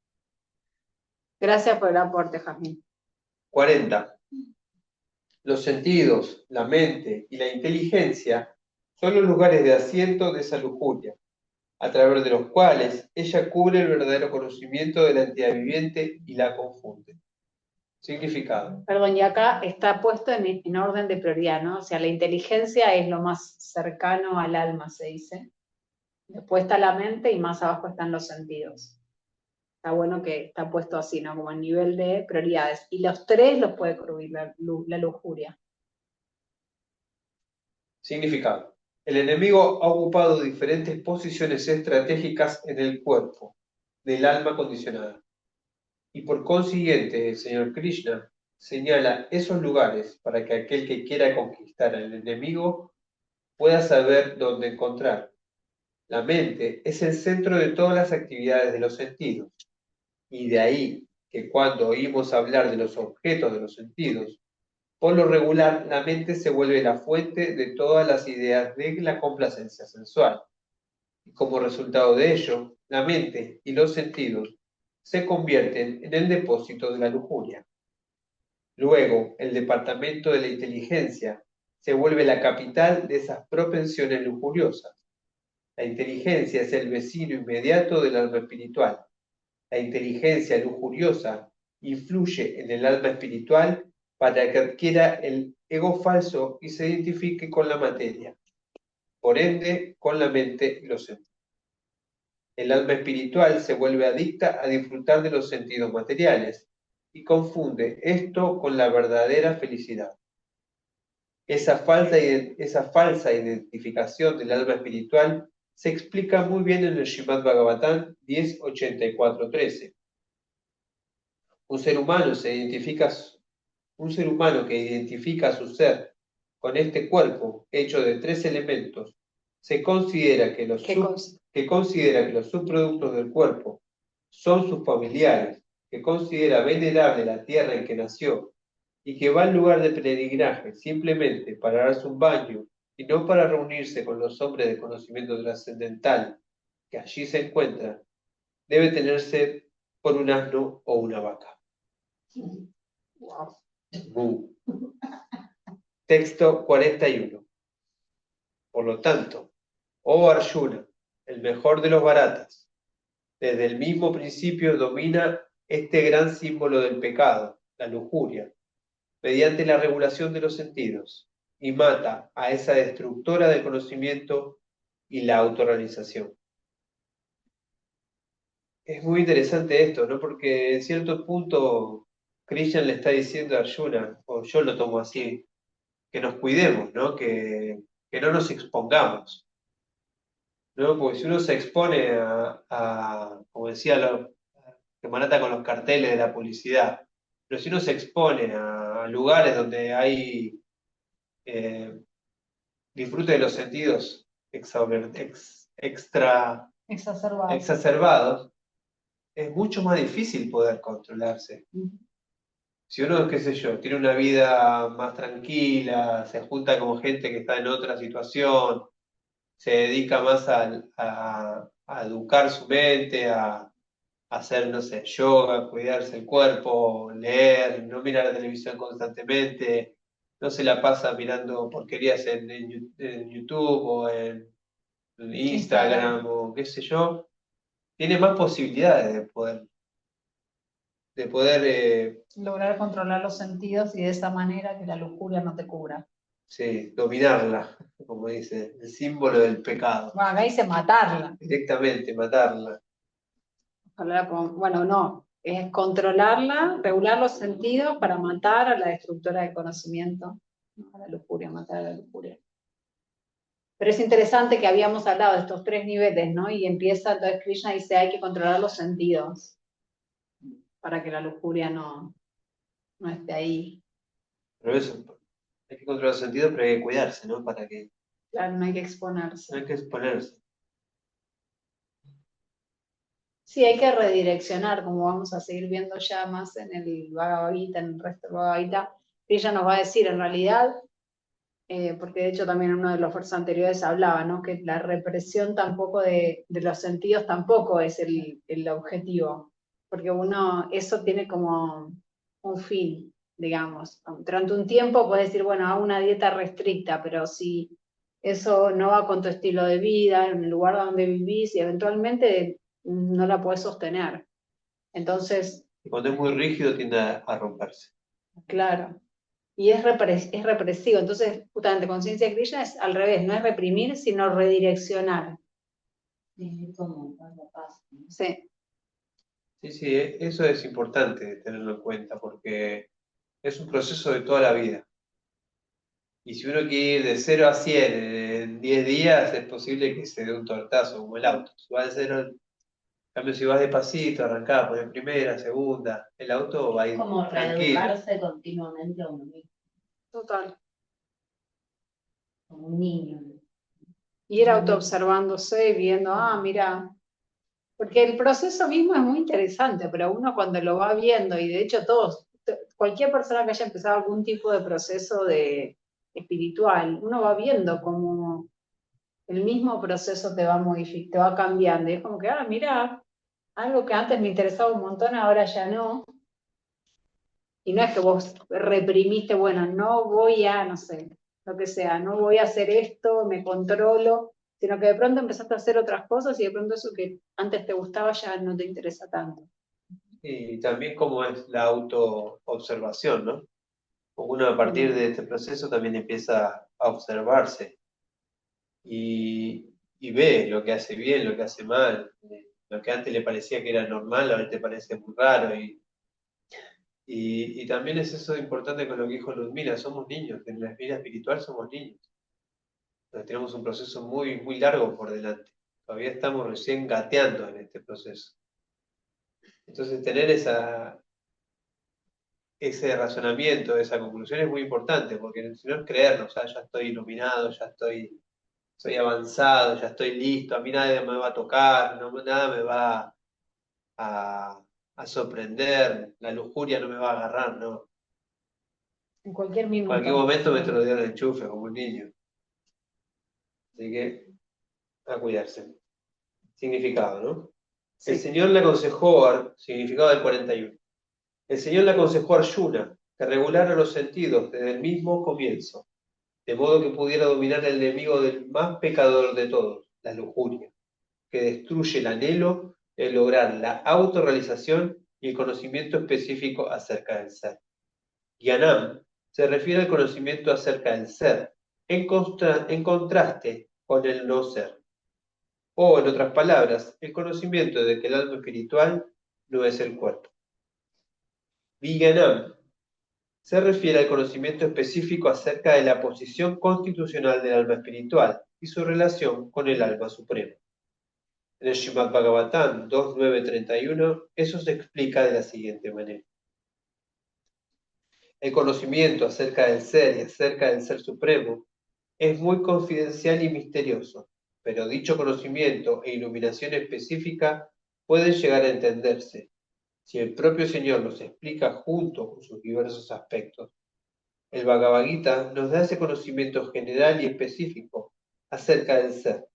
Gracias por el aporte, Jazmín. 40. Los sentidos, la mente y la inteligencia son los lugares de asiento de esa lujuria, a través de los cuales ella cubre el verdadero conocimiento de la entidad viviente y la confunde. Significado. Perdón, y acá está puesto en orden de prioridad, ¿no? O sea, la inteligencia es lo más cercano al alma, se dice. Después está la mente y más abajo están los sentidos. Está bueno que está puesto así, ¿no? Como a nivel de prioridades. Y los tres los puede cubrir la lujuria. Significado. El enemigo ha ocupado diferentes posiciones estratégicas en el cuerpo del alma condicionada. Y por consiguiente, el Señor Krishna señala esos lugares para que aquel que quiera conquistar al enemigo pueda saber dónde encontrar. La mente es el centro de todas las actividades de los sentidos. Y de ahí que cuando oímos hablar de los objetos de los sentidos, por lo regular la mente se vuelve la fuente de todas las ideas de la complacencia sensual. Y como resultado de ello, la mente y los sentidos se convierten en el depósito de la lujuria. Luego, el departamento de la inteligencia se vuelve la capital de esas propensiones lujuriosas. La inteligencia es el vecino inmediato del alma espiritual. La inteligencia lujuriosa influye en el alma espiritual para que adquiera el ego falso y se identifique con la materia, por ende, con la mente y los sentidos. El alma espiritual se vuelve adicta a disfrutar de los sentidos materiales y confunde esto con la verdadera felicidad. Esa falsa identificación del alma espiritual se explica muy bien en el Srimad Bhagavatam 10.84.13. Un ser humano que identifica su ser con este cuerpo hecho de 3 elementos, considera que los subproductos del cuerpo son sus familiares, que considera venerable la tierra en que nació y que va al lugar de peregrinaje simplemente para darse un baño y no para reunirse con los hombres de conocimiento trascendental que allí se encuentran, debe tenerse por un asno o una vaca. Wow. Texto 41. Por lo tanto, oh Arjuna, el mejor de los bharatas, desde el mismo principio domina este gran símbolo del pecado, la lujuria, mediante la regulación de los sentidos, y mata a esa destructora del conocimiento y la autorrealización. Es muy interesante esto, ¿no? Porque en cierto punto Krishna le está diciendo a Arjuna, o yo lo tomo así, que nos cuidemos, ¿no? Que no nos expongamos, ¿no? Porque si uno se expone como decía que Manata con los carteles de la publicidad, pero si uno se expone a lugares donde hay disfrute de los sentidos exacerbados, es mucho más difícil poder controlarse. Si uno, qué sé yo, tiene una vida más tranquila, se junta con gente que está en otra situación, se dedica más a educar su mente, a hacer, no sé, yoga, cuidarse el cuerpo, leer, no mirar la televisión constantemente, no se la pasa mirando porquerías en YouTube o en Instagram o qué sé yo, tiene más posibilidades de poder lograr controlar los sentidos y de esa manera que la lujuria no te cubra. Sí, dominarla, como dice, el símbolo del pecado. Bueno, acá dice matarla. Directamente, matarla. Bueno, no, es controlarla, regular los sentidos para matar a la destructora del conocimiento, a la lujuria, matar a la lujuria. Pero es interesante que habíamos hablado de estos 3 niveles, ¿no? Y empieza, entonces Krishna dice, hay que controlar los sentidos para que la lujuria no esté ahí. Pero eso, hay que controlar los sentidos, pero hay que cuidarse, ¿no? Para que... Claro, no hay que exponerse. No hay que exponerse. Sí, hay que redireccionar, como vamos a seguir viendo ya más en el Bhagavad Gita, en el resto del Bhagavad Gita. Ella nos va a decir, en realidad, porque de hecho también en uno de los versos anteriores hablaba, ¿no? Que la represión tampoco de los sentidos tampoco es el objetivo, porque eso tiene como un fin, digamos. Durante un tiempo puedes decir, bueno, hago una dieta restricta, pero si eso no va con tu estilo de vida, en el lugar donde vivís, y eventualmente no la puedes sostener. Entonces... Y cuando es muy rígido tiende a romperse. Claro. Y es represivo. Entonces, justamente, conciencia de Krishna es al revés, no es reprimir, sino redireccionar. Sí. Sí, eso es importante tenerlo en cuenta, porque es un proceso de toda la vida. Y si uno quiere ir de 0 a 100 en 10 días, es posible que se dé un tortazo, como el auto. Si vas de 0, en cambio, si vas despacito, arrancás, pones primera, segunda, el auto va a ir como tranquilo. reeducarse continuamente a uno mismo. Total. Como un niño. Y ir autoobservándose y viendo, mira, porque el proceso mismo es muy interesante, pero uno cuando lo va viendo, y de hecho cualquier persona que haya empezado algún tipo de proceso espiritual, uno va viendo cómo el mismo proceso te va modificando, te va cambiando. Y es como que, mira, algo que antes me interesaba un montón, ahora ya no. Y no es que vos reprimiste, bueno, no voy a, no sé, lo que sea, no voy a hacer esto, me controlo, sino que de pronto empezaste a hacer otras cosas y de pronto eso que antes te gustaba ya no te interesa tanto. Y también como es la autoobservación, ¿no? Uno a partir de este proceso también empieza a observarse y ve lo que hace bien, lo que hace mal, lo que antes le parecía que era normal, ahora te parece muy raro. Y también es eso importante con lo que dijo Ludmila, somos niños, en la vida espiritual somos niños. Tenemos un proceso muy, muy largo por delante. Todavía estamos recién gateando en este proceso. Entonces tener ese razonamiento, esa conclusión es muy importante, porque si no es creernos, ya estoy iluminado, soy avanzado, ya estoy listo, a mí nadie me va a tocar, nada me va a sorprender, la lujuria no me va a agarrar, ¿no? En cualquier En cualquier minuto. momento me troleo el enchufe como un niño. Así que a cuidarse. Significado, ¿no? Sí. El Señor le aconsejó, significado del 41. El Señor le aconsejó a Arjuna que regulara los sentidos desde el mismo comienzo, de modo que pudiera dominar el enemigo del más pecador de todos, la lujuria, que destruye el anhelo de lograr la autorrealización y el conocimiento específico acerca del ser. Gyanam se refiere al conocimiento acerca del ser, en contraste con el no ser. O, en otras palabras, el conocimiento de que el alma espiritual no es el cuerpo. Vijnanam se refiere al conocimiento específico acerca de la posición constitucional del alma espiritual y su relación con el alma suprema. En el Srimad Bhagavatam 2.9.31, eso se explica de la siguiente manera. El conocimiento acerca del ser y acerca del ser supremo es muy confidencial y misterioso, pero dicho conocimiento e iluminación específica pueden llegar a entenderse si el propio Señor los explica junto con sus diversos aspectos. El Bhagavad Gita nos da ese conocimiento general y específico acerca del ser.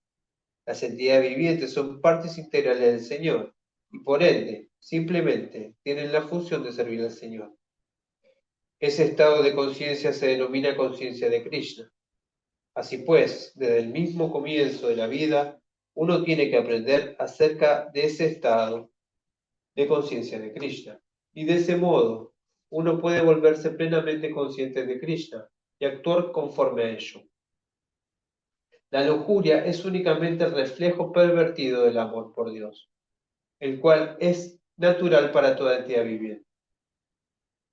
Las entidades vivientes son partes integrales del Señor y por ende, simplemente, tienen la función de servir al Señor. Ese estado de conciencia se denomina conciencia de Krishna. Así pues, desde el mismo comienzo de la vida, uno tiene que aprender acerca de ese estado de conciencia de Krishna. Y de ese modo, uno puede volverse plenamente consciente de Krishna y actuar conforme a ello. La lujuria es únicamente el reflejo pervertido del amor por Dios, el cual es natural para toda entidad viviente.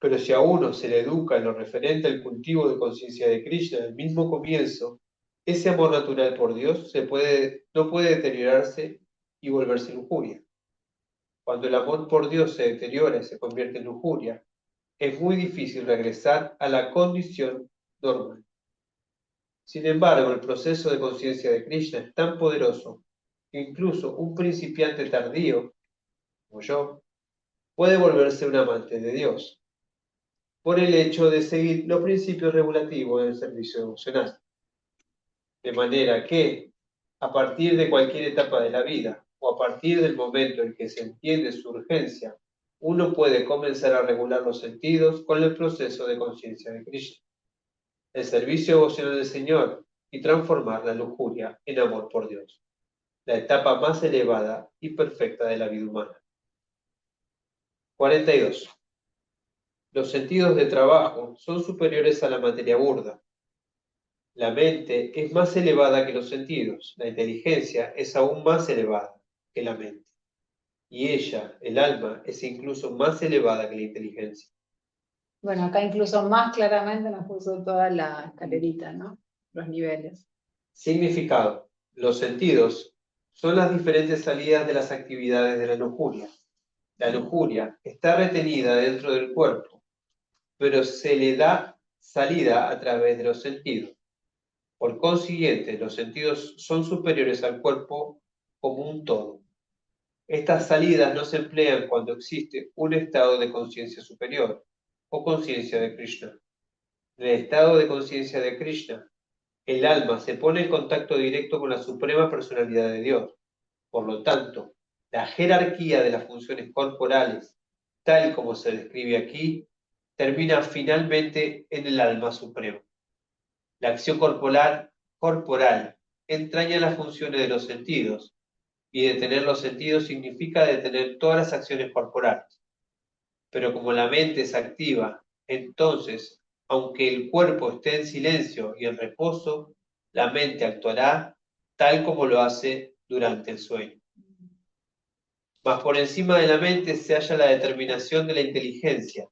Pero si a uno se le educa en lo referente al cultivo de conciencia de Krishna del mismo comienzo, ese amor natural por Dios no puede deteriorarse y volverse lujuria. Cuando el amor por Dios se deteriora y se convierte en lujuria, es muy difícil regresar a la condición normal. Sin embargo, el proceso de conciencia de Krishna es tan poderoso que incluso un principiante tardío, como yo, puede volverse un amante de Dios por el hecho de seguir los principios regulativos del servicio devocional. De manera que, a partir de cualquier etapa de la vida, o a partir del momento en que se entiende su urgencia, uno puede comenzar a regular los sentidos con el proceso de conciencia de Krishna, el servicio devocional del Señor y transformar la lujuria en amor por Dios, la etapa más elevada y perfecta de la vida humana. 42. Los sentidos de trabajo son superiores a la materia burda. La mente es más elevada que los sentidos, la inteligencia es aún más elevada que la mente. Y ella, el alma, es incluso más elevada que la inteligencia. Bueno, acá incluso más claramente nos puso toda la escalerita, ¿no? Los niveles. Significado. Los sentidos son las diferentes salidas de las actividades de la lujuria. La lujuria está retenida dentro del cuerpo, pero se le da salida a través de los sentidos. Por consiguiente, los sentidos son superiores al cuerpo como un todo. Estas salidas no se emplean cuando existe un estado de conciencia superior o conciencia de Krishna. En el estado de conciencia de Krishna, el alma se pone en contacto directo con la suprema personalidad de Dios. Por lo tanto, la jerarquía de las funciones corporales, tal como se describe aquí, termina finalmente en el alma suprema. La acción corporal entraña las funciones de los sentidos, y detener los sentidos significa detener todas las acciones corporales. Pero como la mente es activa, entonces, aunque el cuerpo esté en silencio y en reposo, la mente actuará tal como lo hace durante el sueño. Mas por encima de la mente se halla la determinación de la inteligencia,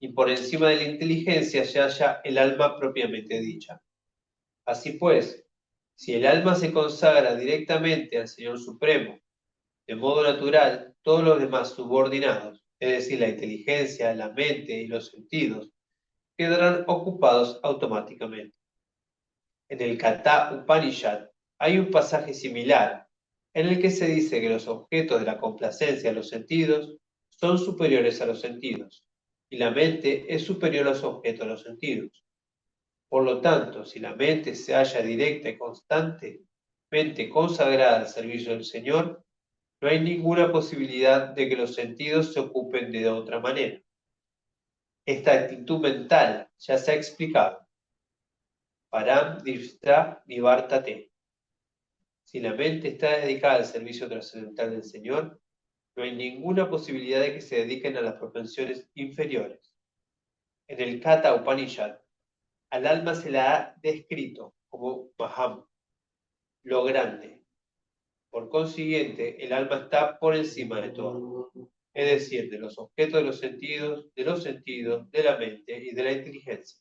y por encima de la inteligencia se halla el alma propiamente dicha. Así pues, si el alma se consagra directamente al Señor Supremo, de modo natural, todos los demás subordinados, es decir, la inteligencia, la mente y los sentidos, quedarán ocupados automáticamente. En el Katha Upanishad hay un pasaje similar, en el que se dice que los objetos de la complacencia de los sentidos son superiores a los sentidos, y la mente es superior a los objetos de los sentidos. Por lo tanto, si la mente se halla directa y constantemente consagrada al servicio del Señor, no hay ninguna posibilidad de que los sentidos se ocupen de otra manera. Esta actitud mental ya se ha explicado. Param Drishta Nivartate. Si la mente está dedicada al servicio trascendental del Señor, no hay ninguna posibilidad de que se dediquen a las propensiones inferiores. En el Katha Upanishad, al alma se la ha descrito como Maham, lo grande. Por consiguiente, el alma está por encima de todo, es decir, de los objetos de los sentidos, de la mente y de la inteligencia.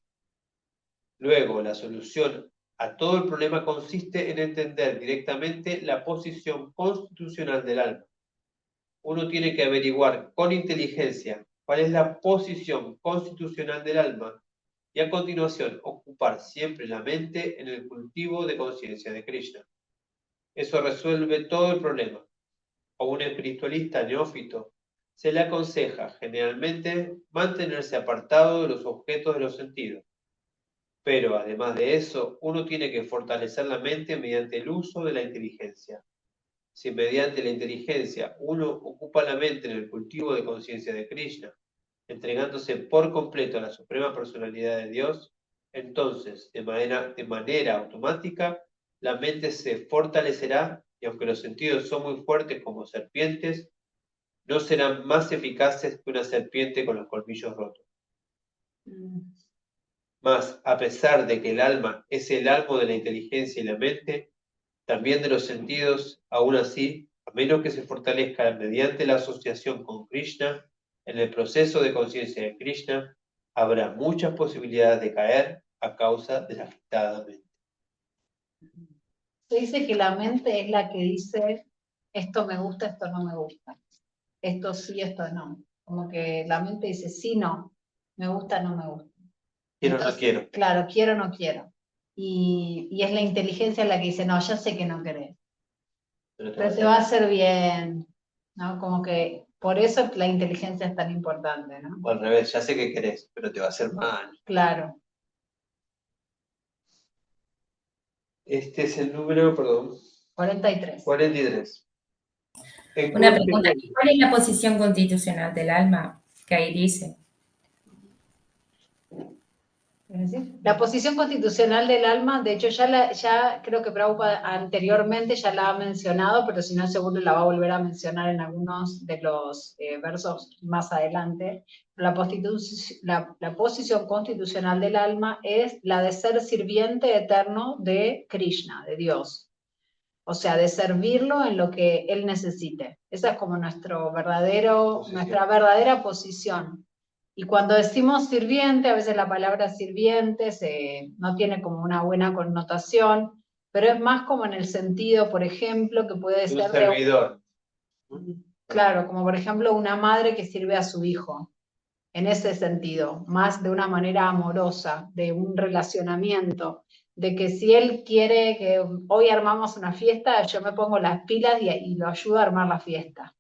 Luego, la solución a todo el problema consiste en entender directamente la posición constitucional del alma. Uno tiene que averiguar con inteligencia cuál es la posición constitucional del alma y a continuación ocupar siempre la mente en el cultivo de conciencia de Krishna. Eso resuelve todo el problema. A un espiritualista neófito se le aconseja generalmente mantenerse apartado de los objetos de los sentidos. Pero además de eso, uno tiene que fortalecer la mente mediante el uso de la inteligencia. Si mediante la inteligencia uno ocupa la mente en el cultivo de conciencia de Krishna, entregándose por completo a la suprema personalidad de Dios, entonces, de manera automática, la mente se fortalecerá y aunque los sentidos son muy fuertes como serpientes, no serán más eficaces que una serpiente con los colmillos rotos. Mas, a pesar de que el alma es el alma de la inteligencia y la mente, también de los sentidos, aún así, a menos que se fortalezca mediante la asociación con Krishna, en el proceso de conciencia de Krishna, habrá muchas posibilidades de caer a causa de la agitada mente. Se dice que la mente es la que dice, esto me gusta, esto no me gusta. Esto sí, esto no. Como que la mente dice, sí, no. Me gusta, no me gusta. Quiero, Entonces, no quiero. Claro, quiero, no quiero. Y es la inteligencia la que dice, no, ya sé que no querés. Pero te va a hacer bien, ¿no? Como que por eso la inteligencia es tan importante, ¿no? O al revés, ya sé que querés, pero te va a hacer mal. Claro. Este es el número, perdón, 43. 43. Una pregunta, ¿cuál es la posición constitucional del alma? Que ahí dice. La posición constitucional del alma, de hecho ya creo que Prabhupada anteriormente ya la ha mencionado, pero si no seguro la va a volver a mencionar en algunos de los versos más adelante. La posición constitucional del alma es la de ser sirviente eterno de Krishna, de Dios. O sea, de servirlo en lo que él necesite. Esa es como nuestra verdadera posición. Y cuando decimos sirviente, a veces la palabra sirviente no tiene como una buena connotación, pero es más como en el sentido, por ejemplo, que puede ser un servidor. Claro, como por ejemplo una madre que sirve a su hijo, en ese sentido, más de una manera amorosa, de un relacionamiento, de que si él quiere que hoy armamos una fiesta, yo me pongo las pilas y lo ayudo a armar la fiesta.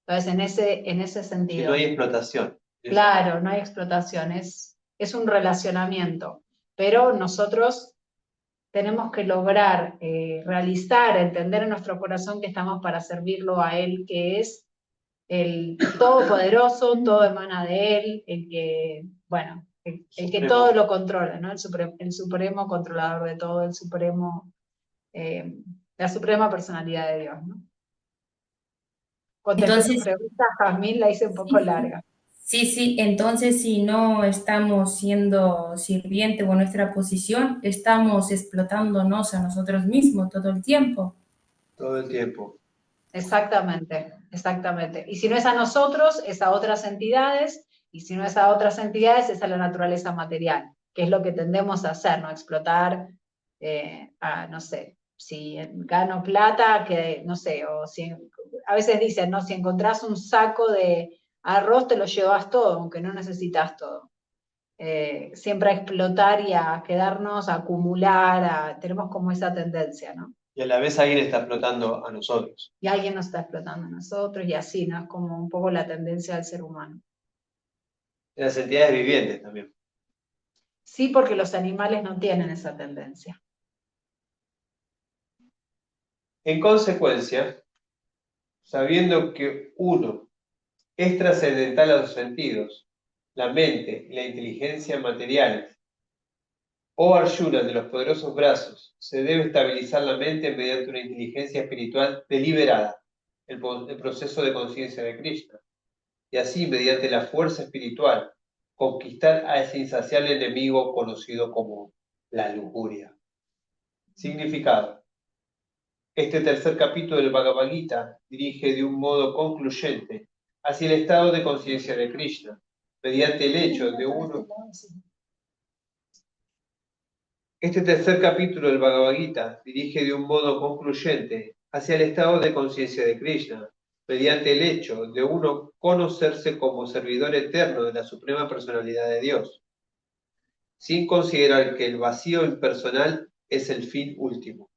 Entonces, en ese sentido. Si no hay explotación. Claro, no hay explotación, es un relacionamiento. Pero nosotros tenemos que lograr realizar, entender en nuestro corazón que estamos para servirlo a Él, que es el todopoderoso, todo emana de Él, el que, bueno, el que Supremo. todo lo controla, ¿no? El supremo controlador de todo, la suprema personalidad de Dios, ¿no? Contesté tu Entonces, pregunta, Jazmín, la hice un poco larga. sí, entonces si no estamos siendo sirviente o en nuestra posición, estamos explotándonos a nosotros mismos todo el tiempo. Todo el tiempo. Exactamente, exactamente. Y si no es a nosotros, es a otras entidades, y si no es a otras entidades, es a la naturaleza material, que es lo que tendemos a hacer, ¿no? Explotar, no sé, si gano plata, que no sé, o si, a veces dicen, ¿no? Si encontrás un saco de arroz, te lo llevas todo, aunque no necesitas todo. Siempre a explotar y a quedarnos, a acumular, tenemos como esa tendencia, ¿no? Y a la vez alguien está explotando a nosotros. Y alguien nos está explotando a nosotros, y así, ¿no? Es como un poco la tendencia del ser humano. En las entidades vivientes también. Sí, porque los animales no tienen esa tendencia. En consecuencia, sabiendo que uno es trascendental a los sentidos, la mente y la inteligencia materiales, oh Arjuna de los poderosos brazos, se debe estabilizar la mente mediante una inteligencia espiritual deliberada, el proceso de conciencia de Krishna, y así, mediante la fuerza espiritual, conquistar a ese insaciable enemigo conocido como la lujuria. Significado. Este tercer capítulo del Bhagavad Gita dirige de un modo concluyente hacia el estado de conciencia de Krishna, mediante el hecho de uno. Este tercer capítulo del Bhagavad Gita dirige de un modo concluyente hacia el estado de conciencia de Krishna, mediante el hecho de uno conocerse como servidor eterno de la Suprema Personalidad de Dios, sin considerar que el vacío impersonal es el fin último.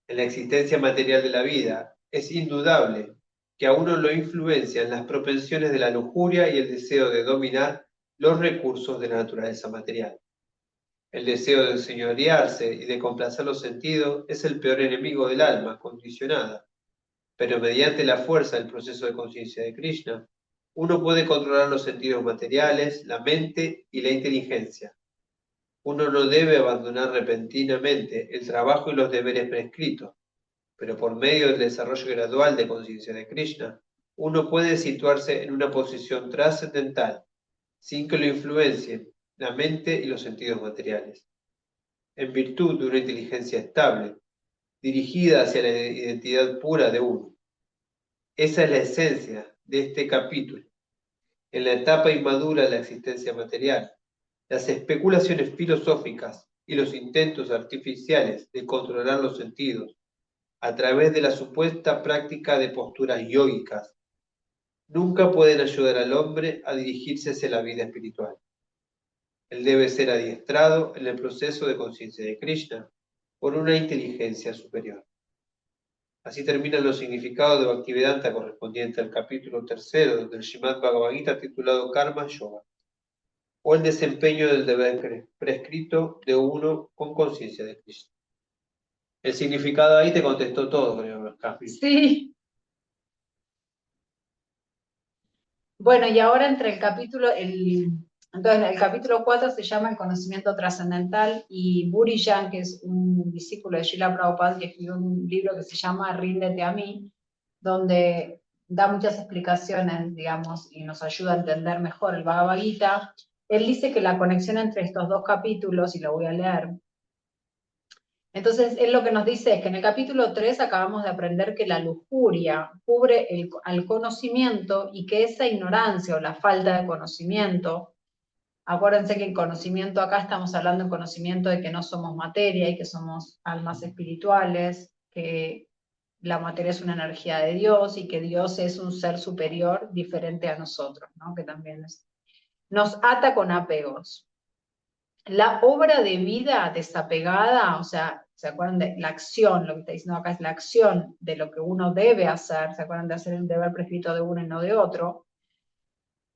En la existencia material de la vida, es indudable que a uno lo influencian las propensiones de la lujuria y el deseo de dominar los recursos de la naturaleza material. El deseo de enseñorearse y de complacer los sentidos es el peor enemigo del alma condicionada, pero mediante la fuerza del proceso de conciencia de Krishna, uno puede controlar los sentidos materiales, la mente y la inteligencia. Uno no debe abandonar repentinamente el trabajo y los deberes prescritos, pero por medio del desarrollo gradual de conciencia de Krishna, uno puede situarse en una posición trascendental, sin que lo influencien la mente y los sentidos materiales. En virtud de una inteligencia estable, dirigida hacia la identidad pura de uno. Esa es la esencia de este capítulo. En la etapa inmadura de la existencia material, las especulaciones filosóficas y los intentos artificiales de controlar los sentidos a través de la supuesta práctica de posturas yógicas nunca pueden ayudar al hombre a dirigirse hacia la vida espiritual. Él debe ser adiestrado en el proceso de conciencia de Krishna por una inteligencia superior. Así terminan los significados de Bhaktivedanta correspondiente al capítulo 3 del Srimad Bhagavad Gita titulado Karma Yoga, o el desempeño del deber prescrito de uno con conciencia de Krishna. El significado ahí te contestó todo, creo, Caspi. Sí. Bueno, y ahora entre el capítulo, entonces el capítulo 4 se llama El conocimiento trascendental, y Burijan, que es un discípulo de Srila Prabhupada, que escribió un libro que se llama Ríndete a mí, donde da muchas explicaciones, digamos, y nos ayuda a entender mejor el Bhagavad Gita. Él dice que la conexión entre estos dos capítulos, y lo voy a leer. Entonces, él lo que nos dice es que en el capítulo 3 acabamos de aprender que la lujuria cubre al conocimiento, y que esa ignorancia o la falta de conocimiento, acuérdense que en conocimiento acá estamos hablando en conocimiento de que no somos materia y que somos almas espirituales, que la materia es una energía de Dios y que Dios es un ser superior diferente a nosotros, ¿no? Que también nos ata con apegos. La obra de vida desapegada, o sea, ¿se acuerdan de la acción? Lo que está diciendo acá es la acción de lo que uno debe hacer, ¿se acuerdan de hacer el deber prescrito de uno y no de otro?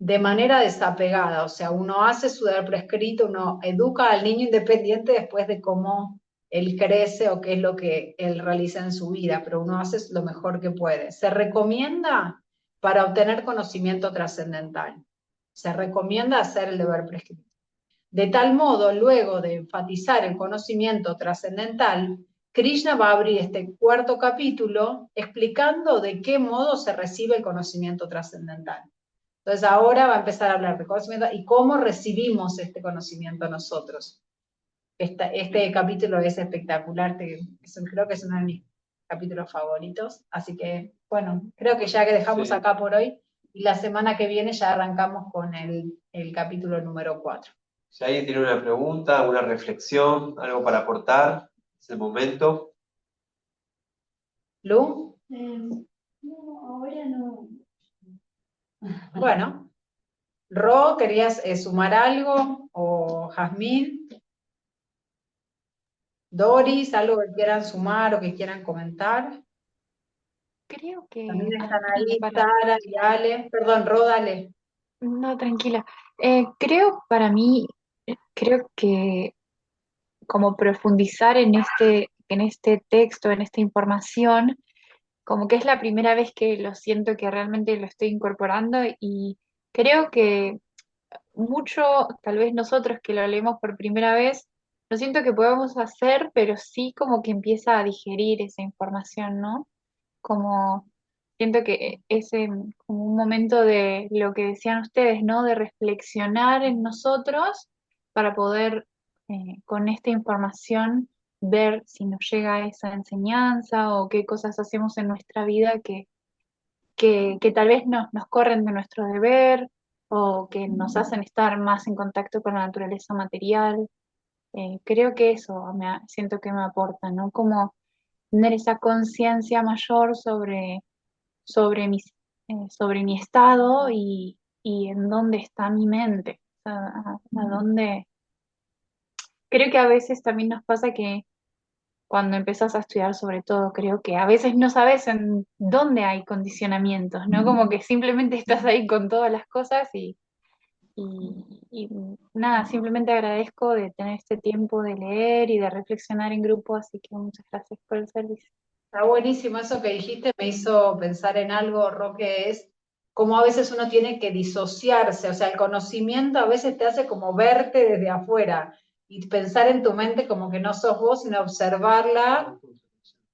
De manera desapegada, o sea, uno hace su deber prescrito, uno educa al niño independiente después de cómo él crece o qué es lo que él realiza en su vida, pero uno hace lo mejor que puede. Se recomienda para obtener conocimiento trascendental. Se recomienda hacer el deber prescrito. De tal modo, luego de enfatizar el conocimiento trascendental, Krishna va a abrir este cuarto capítulo explicando de qué modo se recibe el conocimiento trascendental. Entonces ahora va a empezar a hablar de conocimiento y cómo recibimos este conocimiento nosotros. Este capítulo es espectacular, creo que es uno de mis capítulos favoritos, así que bueno, creo que ya que dejamos Sí. acá por hoy, y la semana que viene ya arrancamos con el capítulo número 4. Si alguien tiene una pregunta, alguna reflexión, algo para aportar, es el momento. ¿Lu? No, ahora no. Bueno, Ro, ¿querías sumar algo? ¿O Jazmín? Doris, ¿algo que quieran sumar o que quieran comentar? Creo que, También están no, ahí Sara y Ale. Perdón, Ro, dale. no, tranquila. Creo para mí, creo que como profundizar en este texto, en esta información, como que es la primera vez que lo siento que realmente lo estoy incorporando y creo que mucho, tal vez nosotros que lo leemos por primera vez, no siento que podamos hacer, pero sí como que empieza a digerir esa información, ¿no? Como siento que es como un momento de lo que decían ustedes, ¿no? De reflexionar en nosotros para poder con esta información ver si nos llega esa enseñanza o qué cosas hacemos en nuestra vida que tal vez nos corren de nuestro deber o que nos hacen estar más en contacto con la naturaleza material. Creo que eso siento que me aporta, ¿no? Como tener esa conciencia mayor sobre mi estado y en dónde está mi mente. O sea, a dónde. Creo que a veces también nos pasa que cuando empezás a estudiar sobre todo, creo que a veces no sabes en dónde hay condicionamientos, ¿no? Como que simplemente estás ahí con todas las cosas y nada, simplemente agradezco de tener este tiempo de leer y de reflexionar en grupo, así que muchas gracias por el servicio. Está buenísimo eso que dijiste, me hizo pensar en algo, Roque, es como a veces uno tiene que disociarse, o sea, el conocimiento a veces te hace como verte desde afuera y pensar en tu mente como que no sos vos, sino observarla,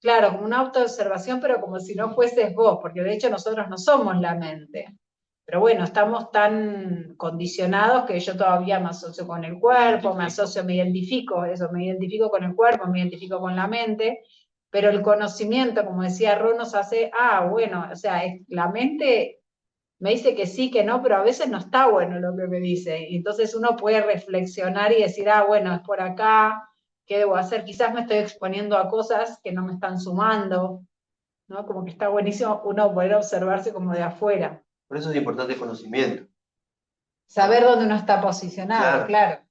claro, como una autoobservación, pero como si no fueses vos, porque de hecho nosotros no somos la mente. Pero bueno, estamos tan condicionados que yo todavía me asocio con el cuerpo, me identifico, eso, me identifico con el cuerpo, me identifico con la mente, pero el conocimiento, como decía Ro, nos hace, bueno, o sea, la mente me dice que sí, que no, pero a veces no está bueno lo que me dice. Y entonces uno puede reflexionar y decir, bueno, es por acá, ¿qué debo hacer? Quizás me estoy exponiendo a cosas que no me están sumando, ¿no? Como que está buenísimo uno poder observarse como de afuera. Por eso es importante el conocimiento. Saber dónde uno está posicionado, Claro. claro.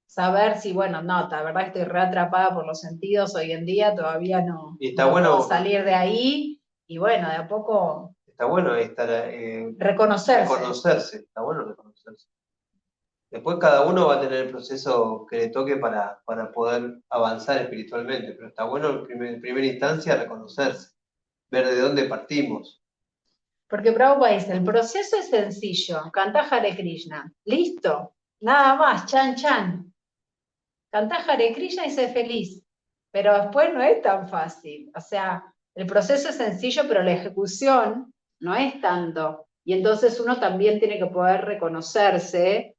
Saber si, bueno, no, la verdad estoy re atrapada por los sentidos hoy en día, todavía no, Y está no bueno, puedo salir de ahí, y bueno, de a poco está bueno estar, reconocerse. está bueno reconocerse. Después cada uno va a tener el proceso que le toque para poder avanzar espiritualmente, pero está bueno en primera instancia reconocerse, ver de dónde partimos. Porque Prabhupada dice, el proceso es sencillo, cantá Hare Krishna, listo, nada más, chan chan. Cantá Hare Krishna y sé feliz, pero después no es tan fácil. O sea, el proceso es sencillo, pero la ejecución no es tanto. Y entonces uno también tiene que poder reconocerse,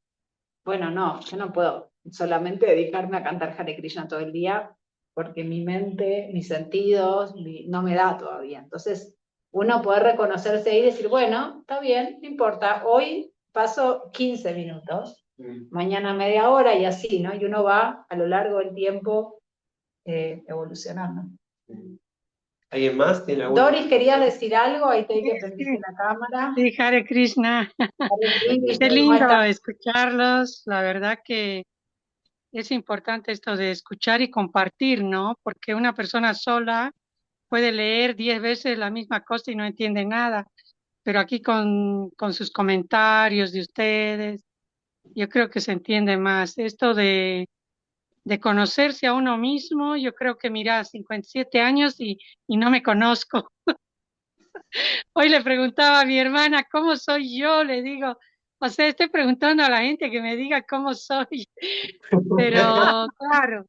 bueno, no, yo no puedo solamente dedicarme a cantar Hare Krishna todo el día, porque mi mente, mis sentidos, no me da todavía. Entonces, uno poder reconocerse ahí y decir, bueno, está bien, no importa, hoy paso 15 minutos, mañana media hora y así, ¿no? Y uno va a lo largo del tiempo evolucionando. ¿Alguien más tiene alguna? Doris, ¿querías decir algo? Ahí te que prendiste la cámara. Sí, Hare Krishna. Hare Krishna, Qué ¿cómo lindo estás? escucharlos. La verdad que es importante esto de escuchar y compartir, ¿no? Porque una persona sola puede leer 10 veces la misma cosa y no entiende nada. Pero aquí con sus comentarios de ustedes, yo creo que se entiende más. Esto de de conocerse a uno mismo. Yo creo que, mira, 57 años y no me conozco. Hoy le preguntaba a mi hermana, ¿cómo soy yo? Le digo, o sea, estoy preguntando a la gente que me diga cómo soy, pero claro,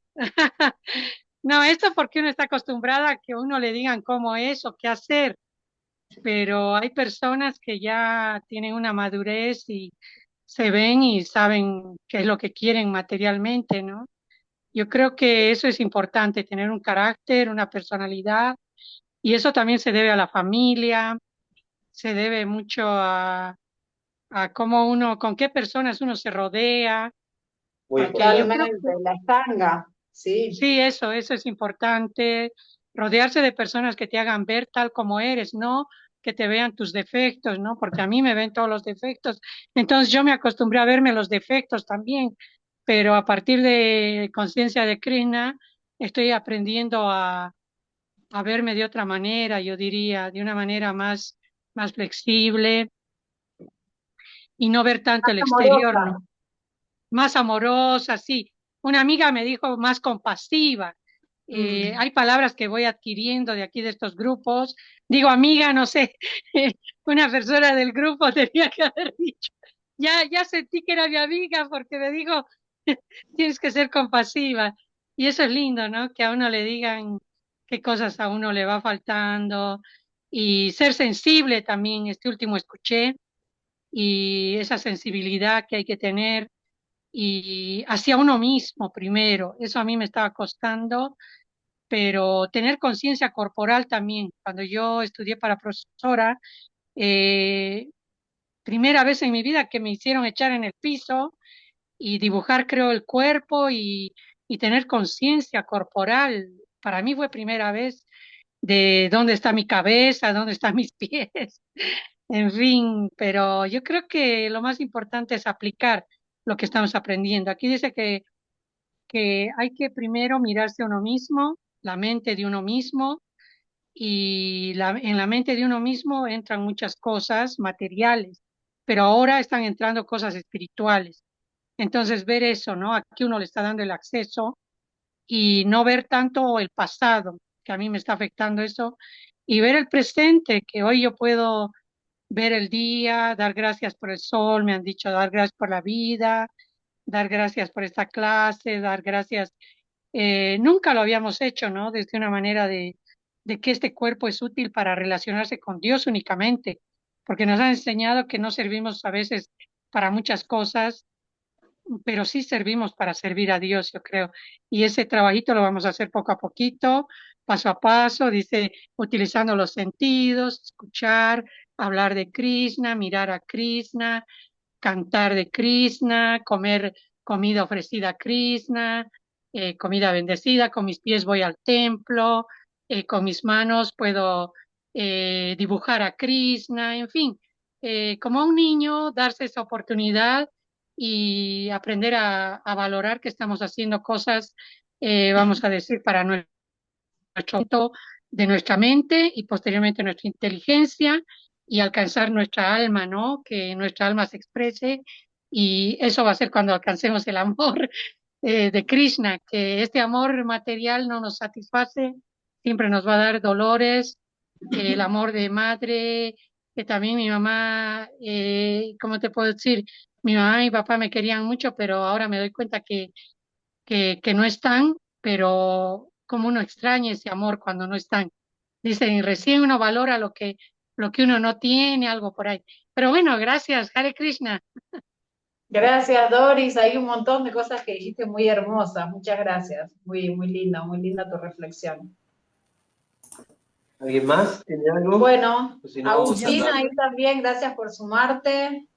no, esto porque uno está acostumbrada a que uno le digan cómo es o qué hacer, pero hay personas que ya tienen una madurez y se ven y saben qué es lo que quieren materialmente, ¿no? Yo creo que eso es importante, tener un carácter, una personalidad, y eso también se debe a la familia, se debe mucho a cómo uno, con qué personas uno se rodea, Muy porque yo importante. creo que Totalmente, la estanga, sí. sí, eso es importante, rodearse de personas que te hagan ver tal como eres, no que te vean tus defectos, ¿no? Porque a mí me ven todos los defectos, entonces yo me acostumbré a verme los defectos también, pero a partir de conciencia de Krishna estoy aprendiendo a verme de otra manera, yo diría, de una manera más flexible y no ver tanto el exterior, ¿no? Amorosa. Más amorosa, sí. Una amiga me dijo más compasiva. Hay palabras que voy adquiriendo de aquí de estos grupos. Digo, amiga, no sé, una persona del grupo tenía que haber dicho. Ya sentí que era mi amiga porque me dijo, tienes que ser compasiva. Y eso es lindo, ¿no? Que a uno le digan qué cosas a uno le va faltando y ser sensible también. Este último escuché y esa sensibilidad que hay que tener y hacia uno mismo primero. Eso a mí me estaba costando, pero tener conciencia corporal también. Cuando yo estudié para profesora, eh, primera vez en mi vida que me hicieron echar en el piso y dibujar, creo, el cuerpo y tener conciencia corporal. Para mí fue primera vez de dónde está mi cabeza, dónde están mis pies. En fin, pero yo creo que lo más importante es aplicar lo que estamos aprendiendo. Aquí dice que hay que primero mirarse a uno mismo, la mente de uno mismo, y en la mente de uno mismo entran muchas cosas materiales, pero ahora están entrando cosas espirituales. Entonces, ver eso, ¿no? Aquí uno le está dando el acceso y no ver tanto el pasado, que a mí me está afectando eso, y ver el presente, que hoy yo puedo ver el día, dar gracias por el sol, me han dicho dar gracias por la vida, dar gracias por esta clase, dar gracias. Nunca lo habíamos hecho, ¿no? Desde una manera de que este cuerpo es útil para relacionarse con Dios únicamente, porque nos han enseñado que no servimos a veces para muchas cosas, pero sí servimos para servir a Dios, yo creo. Y ese trabajito lo vamos a hacer poco a poquito, paso a paso, dice, utilizando los sentidos, escuchar, hablar de Krishna, mirar a Krishna, cantar de Krishna, comer comida ofrecida a Krishna, comida bendecida, con mis pies voy al templo, con mis manos puedo dibujar a Krishna, en fin, como un niño, darse esa oportunidad y aprender a valorar que estamos haciendo cosas, vamos a decir, para nuestro de nuestra mente y posteriormente nuestra inteligencia y alcanzar nuestra alma, ¿no? Que nuestra alma se exprese y eso va a ser cuando alcancemos el amor de Krishna, que este amor material no nos satisface, siempre nos va a dar dolores, el amor de madre, que también mi mamá, ¿cómo te puedo decir? Mi mamá y mi papá me querían mucho, pero ahora me doy cuenta que no están, pero como uno extraña ese amor cuando no están. Dicen, recién uno valora lo que uno no tiene, algo por ahí. Pero bueno, gracias, Hare Krishna. Gracias, Doris. Hay un montón de cosas que dijiste muy hermosas. Muchas gracias. Muy linda tu reflexión. ¿Alguien más tiene algo? Bueno, O si no, vamos Agustina, ahí cerrando. también, gracias por sumarte.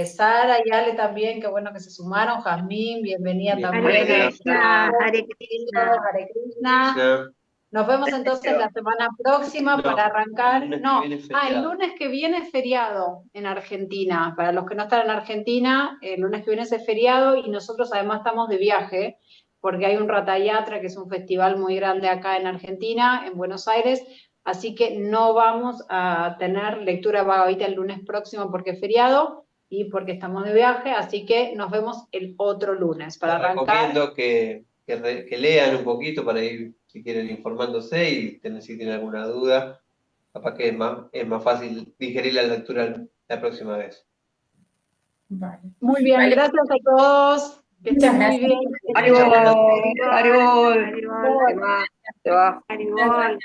Sara y Ale también, qué bueno que se sumaron. Jazmín, bienvenida Bien, Hare también. gracias. Krishna, Hare Rocío, Krishna. Hare Krishna. Nos vemos entonces la semana próxima No, para arrancar. el lunes que No, viene es el feriado. lunes que viene es feriado en Argentina. Para los que no están en Argentina, el lunes que viene es feriado y nosotros además estamos de viaje porque hay un Ratayatra, que es un festival muy grande acá en Argentina, en Buenos Aires, así que no vamos a tener lectura Bhagavad Gita el lunes próximo porque es feriado y porque estamos de viaje, así que nos vemos el otro lunes para Les arrancar. recomiendo que que lean un poquito para ir, si quieren, informándose y si tienen alguna duda, capaz que es más fácil digerir la lectura la próxima vez. Vale. Muy bien, Vale. gracias a todos. Que Muchas estén muy gracias. bien. Haribol, Haribol, Haribol, se va. Haribol.